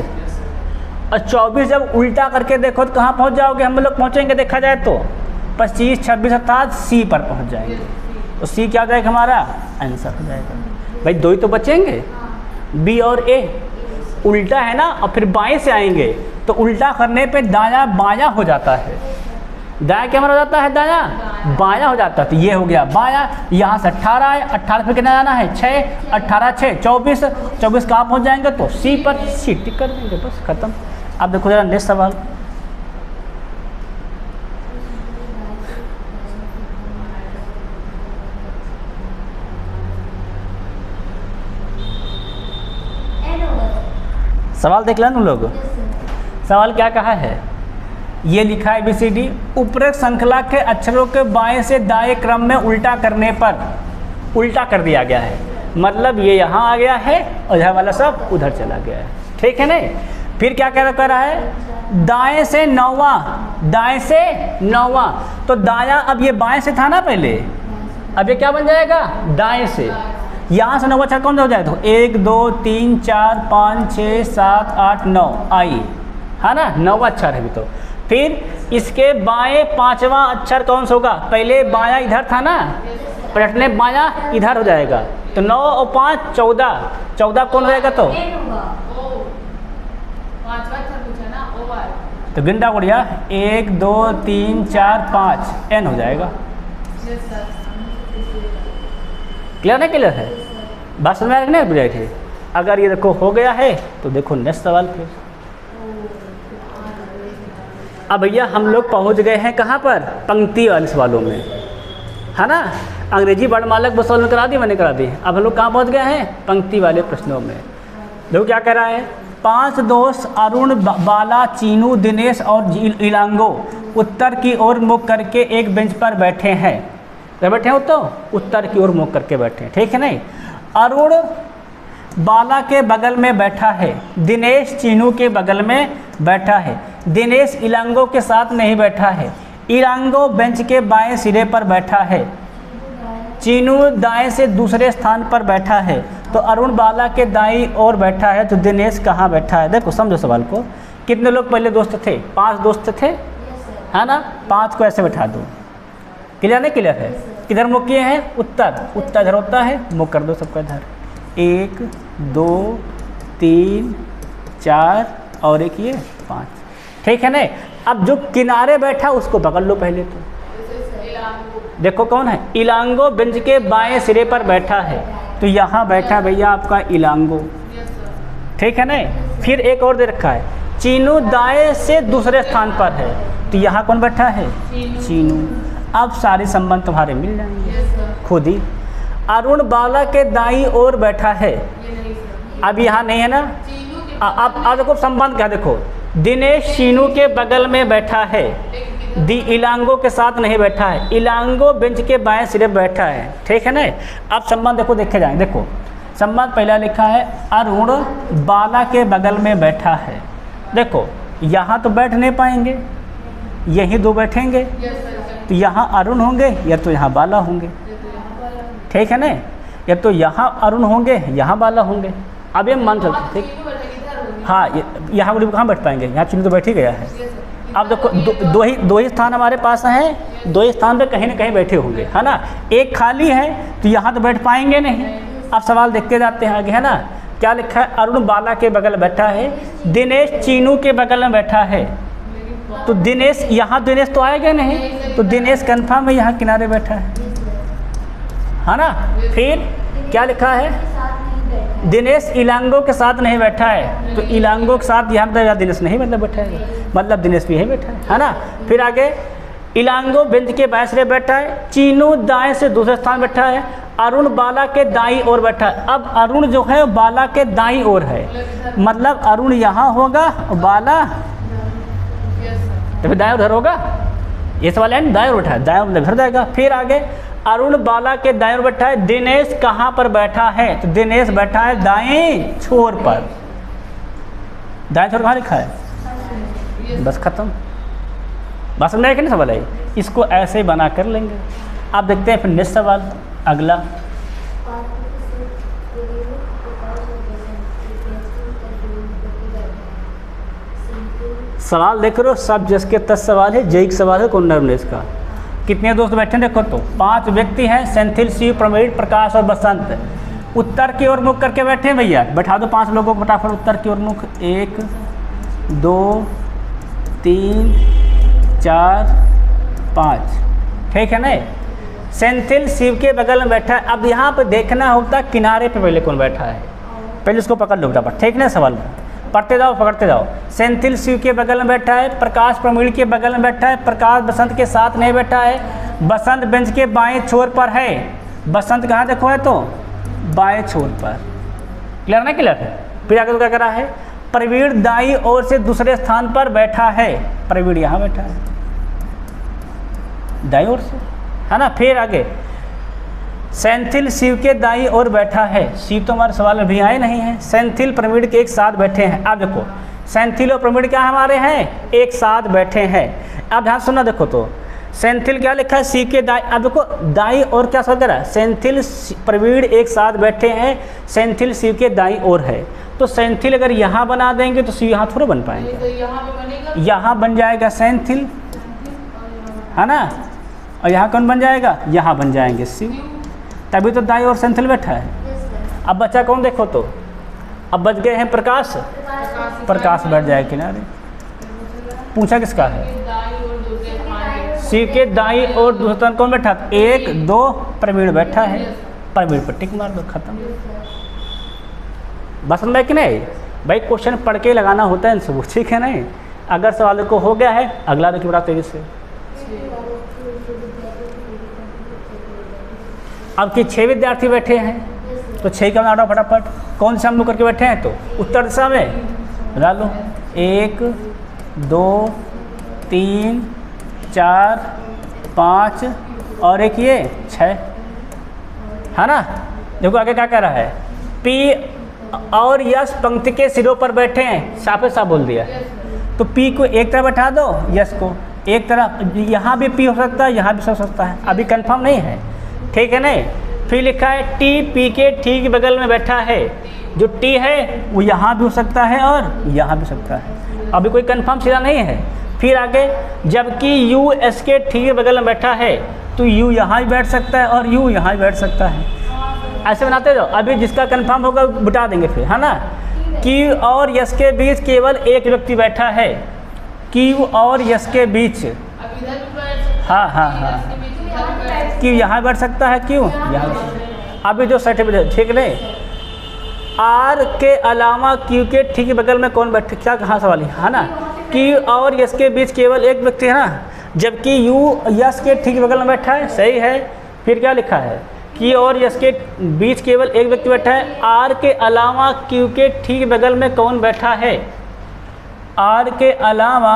और 24 जब उल्टा करके देखो तो कहाँ पहुँच जाओगे, हम लोग पहुँचेंगे देखा जाए तो 25 26 अर्थात C पर पहुँच जाएंगे। तो C क्या हो जाएगा हमारा आंसर हो जाएगा। भाई दो ही तो बचेंगे, B और A। उल्टा है ना, और फिर बाएं से आएंगे तो उल्टा करने पे दाया बाया हो जाता है। दाया क्या हमारा हो जाता है, दाया बाया हो जाता है। तो ये हो गया बाया। यहाँ से 18 है, 18 पे कितना जाना है 6, 18 6 24। 24 कहाँ पहुँच जाएंगे, तो C पर, C टिक कर देंगे, बस खत्म। अब देखो जरा नेक्स्ट सवाल। सवाल देख लें तुम लोग। सवाल क्या कहा है, ये लिखा है ABCD, उपरोक्त श्रृंखला के अक्षरों के बाएं से दाएं क्रम में उल्टा करने पर उल्टा कर दिया गया है। मतलब ये यहाँ आ गया है और यह वाला सब उधर चला गया है, ठीक है नहीं। फिर क्या कर रहा है, दाएं से 9वां, दाएं से 9वां। तो दायां, अब ये बाएं से था ना पहले, अब ये क्या बन जाएगा दाएं से। यहाँ से 9वां अक्षर कौन सा हो जाएगा, तो 1 2 3 4 5 6 7 8 9 आई, है ना, 9वां अक्षर है अभी। तो फिर इसके बाएं 5वां अक्षर कौन सा होगा, पहले बायां इधर था ना, पलटने बायां इधर हो जाएगा। तो 9 और 5 14, 14 कौन रहेगा, तो गिनता बढ़िया 1 2 3 4 5 N हो जाएगा। क्लियर है, क्लियर है, बात समझ में नहीं बुझाई थी। अगर ये देखो हो गया है तो देखो नेक्स्ट सवाल फिर। अब भैया हम लोग पहुंच गए हैं कहाँ पर, पंक्ति वाले सवालों में, है ना। अंग्रेजी वर्णमाला बस सवाल करा दी, मैंने करा दी। अब हम लोग कहाँ पहुंच गए हैं, पंक्ति वाले प्रश्नों में। देखो क्या कह रहा है, 5 दोस्त अरुण बाला चीनू दिनेश और इलांगो उत्तर की ओर मुख करके एक बेंच पर बैठे हैं। क्या बैठे हैं, तो उत्तर की ओर मुख करके बैठे हैं, ठीक है नहीं। अरुण बाला के बगल में बैठा है, दिनेश चीनू के बगल में बैठा है, दिनेश इलांगो के साथ नहीं बैठा है, इलांगो बेंच के बाएं सिरे पर बैठा है, चीनू दाएं से दूसरे स्थान पर बैठा है, तो अरुण बाला के दाईं ओर बैठा है, तो दिनेश कहाँ बैठा है। देखो समझो सवाल को, कितने लोग पहले दोस्त थे, 5 दोस्त थे, है ना, 5 को ऐसे बैठा दो। क्लियर नहीं क्लियर है? किधर मुख किए हैं? उत्तर, उत्तर इधर होता है, मुख कर दो सबका इधर। 1 2 3 4 और एक ये 5, ठीक है ना। अब जो किनारे बैठा उसको पकड़ लो पहले तो। देखो कौन है? इलांगो बेंच के बाएं सिरे पर बैठा है, तो यहाँ बैठा भैया आपका इलांगो, ठीक है ना। फिर एक और दे रखा है, चीनू दाएं से दूसरे स्थान पर है, तो यहाँ कौन बैठा है? चीनू। अब सारे संबंध तुम्हारे मिल जाएंगे खुद ही। अरुण बाला के दाईं ओर बैठा है, अब यहाँ नहीं है ना। अब देखो संबंध क्या, देखो दिनेश चीनू के बगल में बैठा है, दी इलांगो के साथ नहीं बैठा है, इलांगो बेंच के बाएं सिरे बैठा है, ठीक है ना। अब संबंध देखो देखे जाए, देखो संबंध पहला लिखा है अरुण बाला के बगल में बैठा है। देखो यहाँ तो बैठ नहीं पाएंगे, यही दो बैठेंगे, तो यहाँ अरुण होंगे या तो यहाँ बाला होंगे, ठीक है ना। या तो यहाँ अरुण होंगे यहाँ बाला होंगे। अब ये मान सकते, ठीक, हाँ यहाँ कहाँ बैठ पाएंगे, यहाँ चीनू तो बैठ ही गया है। अब देखो दो ही स्थान हमारे पास हैं, 2 ही स्थान पे कहीं ना कहीं बैठे होंगे, है ना। एक खाली है तो यहाँ तो बैठ पाएंगे नहीं। अब सवाल देखते जाते हैं आगे, है ना। क्या लिखा है? अरुण बाला के बगल बैठा है, दिनेश चीनू के बगल में बैठा है, तो दिनेश यहाँ दिनेश तो आएगा नहीं, तो दिनेश कन्फर्म है यहाँ किनारे बैठा है ना। फिर क्या लिखा है? दिनेश इलांगो के साथ नहीं बैठा है, तो इलांगो के साथ यहाँ मतलब दिनेश नहीं मतलब बैठा है, मतलब दिनेश भी यहीं बैठा है ना। फिर आगे इलांगो बेंच के बाएं सिरे बैठा है, चीनू दाएं से दूसरे स्थान बैठा है, अरुण बाला के दाईं ओर बैठा है। अब अरुण जो है बाला के दाईं ओर है, मतलब अरुण यहाँ होगा और बाला तो फिर दाएं उधर होगा। ये सवाल है ना, दाएं ओर बैठा है, दाएं मतलब इधर जाएगा। फिर आगे अरुण बाला के दाएं ओर बैठा है, दिनेश कहाँ पर बैठा है? तो दिनेश बैठा है दाएं छोर पर। दाएं छोर कहाँ लिखा है? बस खत्म। बात समझ आएगा ना सवाल है? इसको ऐसे ही बना कर लेंगे। आप देखते हैं फिर नेक्स्ट सवाल अगला। सवाल देख रहे हो, सब जिसके 10 सवाल है, जैक सवाल है कौन नर्वनेस का। कितने दोस्त बैठे देखो तो 5 व्यक्ति हैं, सेंथिल, शिव, प्रवीण, प्रकाश और बसंत। उत्तर की ओर मुख करके बैठे हैं भैया, बैठा दो 5 लोगों को फटाफट उत्तर की ओर मुख। 1 2 3 4 5, ठीक है ना। सेंथिल शिव के बगल में बैठा है। अब यहाँ पर देखना होता है किनारे पे पहले कौन बैठा है, पहले उसको पकड़ लो फटाफट, ठीक ना। सवाल पढ़ते जाओ पकड़ते जाओ। सेंथिल शिव के बगल में बैठा है, प्रकाश प्रवीण के बगल में बैठा है, प्रकाश बसंत के साथ नहीं बैठा है, बसंत बेंच के बाएं छोर पर है। बसंत कहाँ देखो है तो बाएं छोर पर। क्लियर ना क्लियर है? फिर आगे तो क्या करा है? प्रवीण दाईं ओर से दूसरे स्थान पर बैठा है, प्रवीण यहाँ बैठा है दाईं ओर से, है ना। फिर आगे सेंथिल शिव के दाईं ओर बैठा है, शिव तो हमारे सवाल में भी आए नहीं है। सेंथिल प्रवीण के एक साथ बैठे हैं। अब देखो सेंथिल और प्रवीण क्या हमारे हैं? एक साथ बैठे हैं। अब ध्यान सुनना, देखो तो सेंथिल क्या लिखा है? शिव के दाईं। अब देखो दाईं ओर क्या सोच रहा है? सेंथिल प्रवीण एक साथ बैठे हैं, सेंथिल शिव के दाईं ओर है, तो सेंथिल अगर यहाँ बना देंगे तो शिव यहाँ थोड़ा बन पाएंगे, यहाँ बन जाएगा सेंथिल, है ना। और यहाँ कौन बन जाएगा? यहाँ बन जाएंगे शिव, तभी तो दाईं ओर सेंथिल बैठा है। अब बचा कौन देखो तो, अब बच गए हैं प्रकाश, प्रकाश बैठ जाए किनारे। पूछा किसका है? शिव के दाईं ओर दूसरा कौन बैठा? 1 2 प्रवीण बैठा है, प्रवीण पर टिक मार दो, खत्म। बस समझ में कि नहीं भाई? क्वेश्चन पढ़ के लगाना होता है इन सब, ठीक है नहीं। अगर सवाल को हो गया है, अगला देखिए बड़ा तेजी से। अब कि 6 विद्यार्थी बैठे हैं, तो 6 का नाम फटाफट कौन सा हम लोग करके बैठे हैं? तो उत्तर दिशा में बता लो। 1 2 3 4 5 और एक ये 6, है ना। देखो आगे क्या कह रहा है? पी और यश पंक्ति के सिरों पर बैठे हैं, साफे साफ बोल दिया। तो पी को एक तरफ बैठा दो, यश को एक तरफ, यहाँ भी पी हो सकता है, यहाँ भी हो सकता है, अभी कंफर्म नहीं है, ठीक है नहीं। फिर लिखा है टी पी के ठीक बगल में बैठा है, जो टी है वो यहाँ भी हो सकता है और यहाँ भी हो सकता है, अभी कोई कंफर्म सीधा नहीं है। फिर आगे जबकि यू एस के ठीक बगल में बैठा है तो यू यहाँ ही बैठ सकता है और यू यहाँ ही बैठ सकता है। ऐसे बनाते जाओ, अभी जिसका कंफर्म होगा बता देंगे फिर, है ना। क्यू और यस के बीच केवल एक व्यक्ति बैठा है, क्यू और यस के बीच, हाँ हाँ हाँ, क्यू यहाँ बैठ सकता है, क्यू यहाँ। अभी जो सर्टिफिकेट ठीक नहीं, आर के अलावा क्यू के ठीक बगल में कौन बैठे, क्या कहाँ सवाल है ना। क्यू और यस के बीच केवल एक व्यक्ति है ना, जबकि यू यस के ठीक बगल में बैठा है, सही है। फिर क्या लिखा है, क्यू और यस के बीच केवल एक व्यक्ति बैठा है, आर के अलावा क्यू के ठीक बगल में कौन बैठा है, आर के अलावा,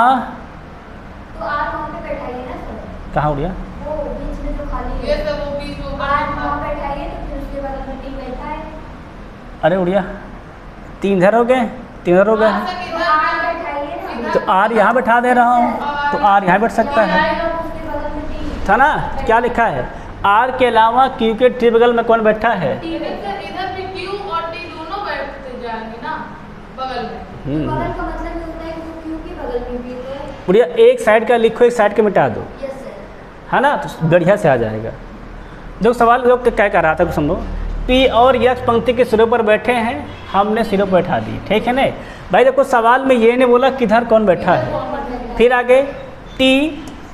तो आर वहाँ पे बैठाइए ना सर, कहाँ उड़िया, वो बीच में जो खाली है, आर वहाँ बैठाइए तो फिर उसके बगल में टी बैठा है। अरे उड़िया, तीन इधर हो गए, तीन इधर हो गए, तो आर बैठाइए ना, तो आर यहाँ बैठा दे रहा हूँ, तो आर यहाँ बैठ सकता है, उसके बगल में टी था ना। क्या लिखा है, आर के अलावा क्यू के ठीक बगल में कौन बैठा है, इधर भी क्यू और टी दोनों बैठते जाएंगे ना बगल में। बगल का मतलब ये होता है कि वो क्यू के बगल में भी है। बढ़िया, एक साइड का लिखो, एक साइड का मिटा दो, यस सर। है ना, तो बढ़िया से आ जाएगा। जो सवाल लोग क्या कर रहा था कुछ समझो, पी और यक्स पंक्ति के सिरों पर बैठे हैं, हमने सिरों पर बैठा दी, ठीक है ना भाई। देखो सवाल में ये नहीं बोला किधर कौन बैठा है। फिर आगे टी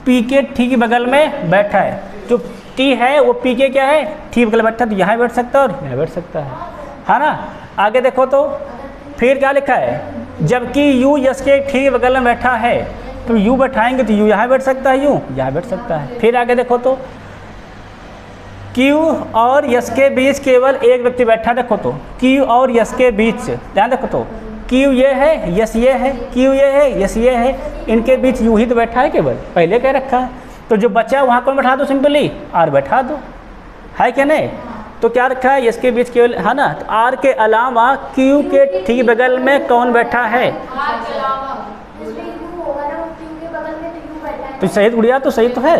पी के ठीक बगल में बैठा है, जो टी है वो पी के क्या है ठीक बगल में बैठा है, तो यहाँ बैठ सकता है और यहाँ बैठ सकता है ना। आगे देखो तो फिर क्या लिखा है, जबकि यू यस के ठीक बगल में बैठा है, तो यू बैठाएंगे तो यू यहाँ बैठ सकता है, यू यहाँ बैठ सकता है। फिर आगे देखो तो क्यू और यस के बीच केवल एक व्यक्ति बैठा है, देखो तो क्यू और यस के बीच, ध्यान देखो तो क्यू ये है, यस ये है, क्यू ये है, यस ये है, इनके बीच यू ही तो बैठा है केवल, पहले कह रखा है। तो जो बचा है वहाँ कौन बैठा दो, सिंपली आर बैठा दो, है क्या नहीं। तो क्या रखा है, यस के बीच केवल, है ना। तो आर के अलावा क्यू के ठीक बगल में कौन बैठा है, तो सही उड़िया, तो सही तो है,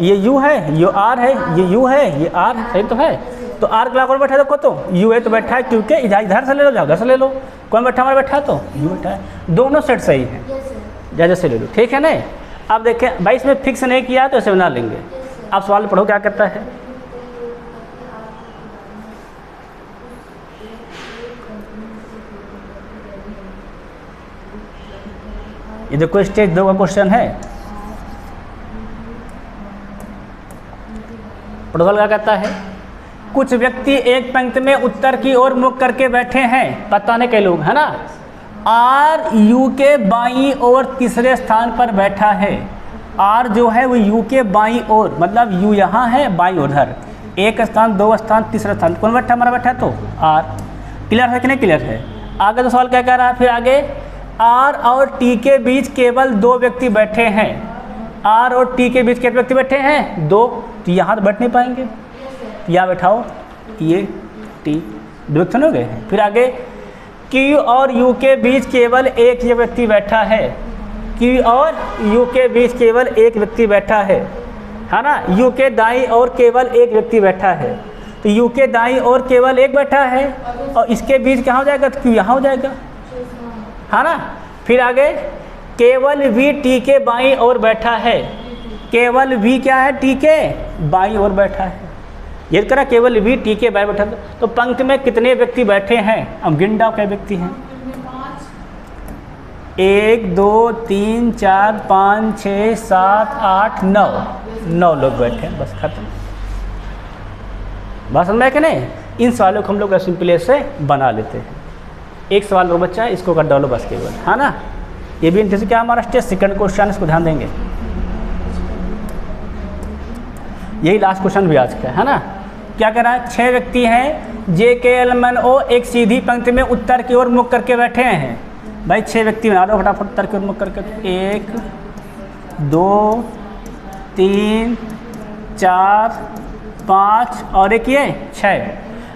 ये यू है, ये आर है, ये यू है, ये आर है, सही तो है। तो आर के अलावा कौन बैठा है, देखो तो यू है तो बैठा है, क्योंकि इधर से ले लो, उधर से ले लो, कौन बैठा हमारा बैठा, तो यू बैठा है। दोनों सेट सही है, जैसे से ले लो, ठीक है ना। अब देखें भाई, इसमें फिक्स नहीं किया तो ऐसे बना लेंगे। आप सवाल पढ़ो क्या करता है। ये देखो स्टेज 2 का क्वेश्चन है, प्रोटोकॉल क्या कहता है, कुछ व्यक्ति एक पंक्ति में उत्तर की ओर मुख करके बैठे हैं, पता नहीं कई लोग, है ना। आर यू के बाईं ओर तीसरे स्थान पर बैठा है, आर जो है वो यू के बाईं ओर, मतलब यू यहाँ है, बाईं ओर उधर, एक स्थान, दो स्थान, तीसरा स्थान, कौन बैठा हमारा बैठा, तो आर। क्लियर है कि नहीं क्लियर है। आगे तो सवाल क्या कह रहा है, फिर आगे आर और टी के बीच केवल दो व्यक्ति बैठे हैं, आर और टी के बीच कितने व्यक्ति बैठे हैं, दो, तो यहाँ तो बैठ नहीं पाएंगे, यहाँ बैठाओ, ये टी, दो व्यक्ति हो गए हैं। फिर आगे क्यू और यू के बीच केवल एक ही व्यक्ति बैठा है, क्यू और यू के बीच केवल एक व्यक्ति बैठा है ना। यू के दाईं ओर केवल एक व्यक्ति बैठा है, तो यू के दाईं ओर केवल एक बैठा है, और इसके बीच कहाँ हो जाएगा, तो क्यू यहाँ हो जाएगा, है ना। फिर आगे केवल वी टी के बाईं ओर बैठा है, केवल वी क्या है, टी के बाईं ओर बैठा है, ये करा केवल वी टी के बाईं बैठा। तो पंक्ति में कितने व्यक्ति बैठे हैं, हम गिन डाओ क्या व्यक्ति हैं, 1 2 3 4 5 6 7 8 9 लोग बैठे हैं, बस खत्म। बात समझ में कि नहीं। इन सवालों को हम लोग सिंपली से बना लेते हैं। एक सवाल और बच्चा है, इसको कर डालो बस केवल, है ना। ये भी जैसे क्या हमारा स्टेज सेकंड क्वेश्चन, इसको ध्यान देंगे, यही लास्ट क्वेश्चन भी आज का है ना। क्या कह रहा है, 6 व्यक्ति हैं, जे के एल एम एन ओ एक सीधी पंक्ति में उत्तर की ओर मुख करके बैठे हैं। भाई 6 व्यक्ति बना दो फटाफट उत्तर की ओर मुख करके, 1 2 3 4 5 और एक ये 6,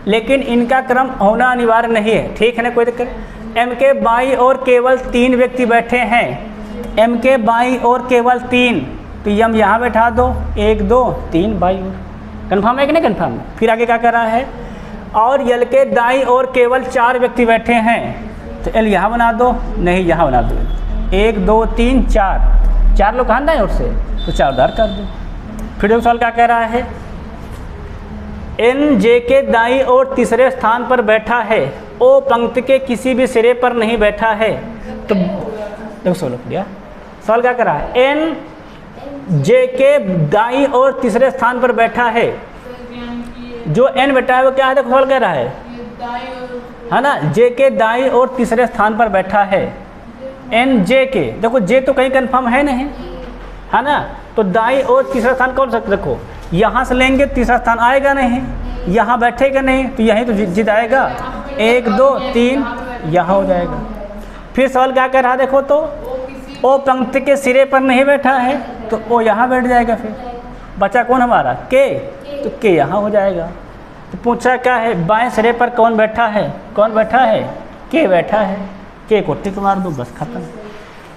लेकिन इनका क्रम होना अनिवार्य नहीं है, ठीक है ना, कोई दिक्कत। एम के बाईं ओर केवल 3 व्यक्ति बैठे हैं, एम के बाईं ओर केवल 3, तो यम यहाँ बैठा दो, 1 2 3 बाईं ओर, कन्फर्म है कि नहीं कन्फर्म। फिर आगे क्या कर रहा है, और यल के दाईं ओर केवल 4 व्यक्ति बैठे हैं, तो एल यहाँ बना दो, नहीं यहाँ बना दो, 1 2 3 4, 4 लोग कहाँ दाएं ओर से, तो 4 उधार कर दो। फिर एक सवाल क्या कह रहा है, एन जे के दाईं ओर तीसरे स्थान पर बैठा है, ओ पंक्ति के किसी भी सिरे पर नहीं बैठा है। तो देखो सवाल क्या कर रहा है, एन जे के दाईं ओर तीसरे स्थान पर बैठा है, जो एन बैठा है वो क्या है, देखो सवाल कह रहा है ना, जे के दाईं ओर तीसरे स्थान पर बैठा है, एन जे के, देखो जे तो कहीं कंफर्म है नहीं, है ना, तो दाईं ओर तीसरा स्थान कौन सा, देखो यहाँ से लेंगे तीसरा स्थान आएगा नहीं, यहाँ बैठेगा नहीं, तो यहीं तो जीत आएगा, 1 2 3 यहाँ हो जाएगा। फिर सवाल क्या कर रहा है, देखो तो ओ पंक्ति के सिरे पर नहीं बैठा है, तो ओ यहाँ बैठ जाएगा। फिर बचा कौन हमारा, के, तो के यहाँ हो जाएगा। तो पूछा क्या है, बाएं सिरे पर कौन बैठा है, कौन बैठा है, के बैठा है, के को टिक मार दो, बस खत्म।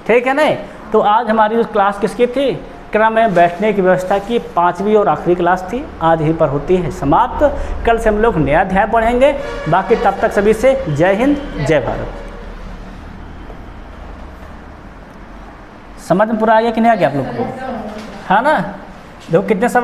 ठीक है नहीं। तो आज हमारी जो क्लास किसकी थी, क्रम में बैठने की व्यवस्था की 5वीं और आखिरी क्लास थी, आज यहीं पर होती है समाप्त। कल से हम लोग नया अध्याय पढ़ेंगे। बाकी तब तक सभी से जय हिंद, जय भारत। समझ में पूरा आ गया कि नहीं आ गया आप लोग को, है ना। देखो कितने सब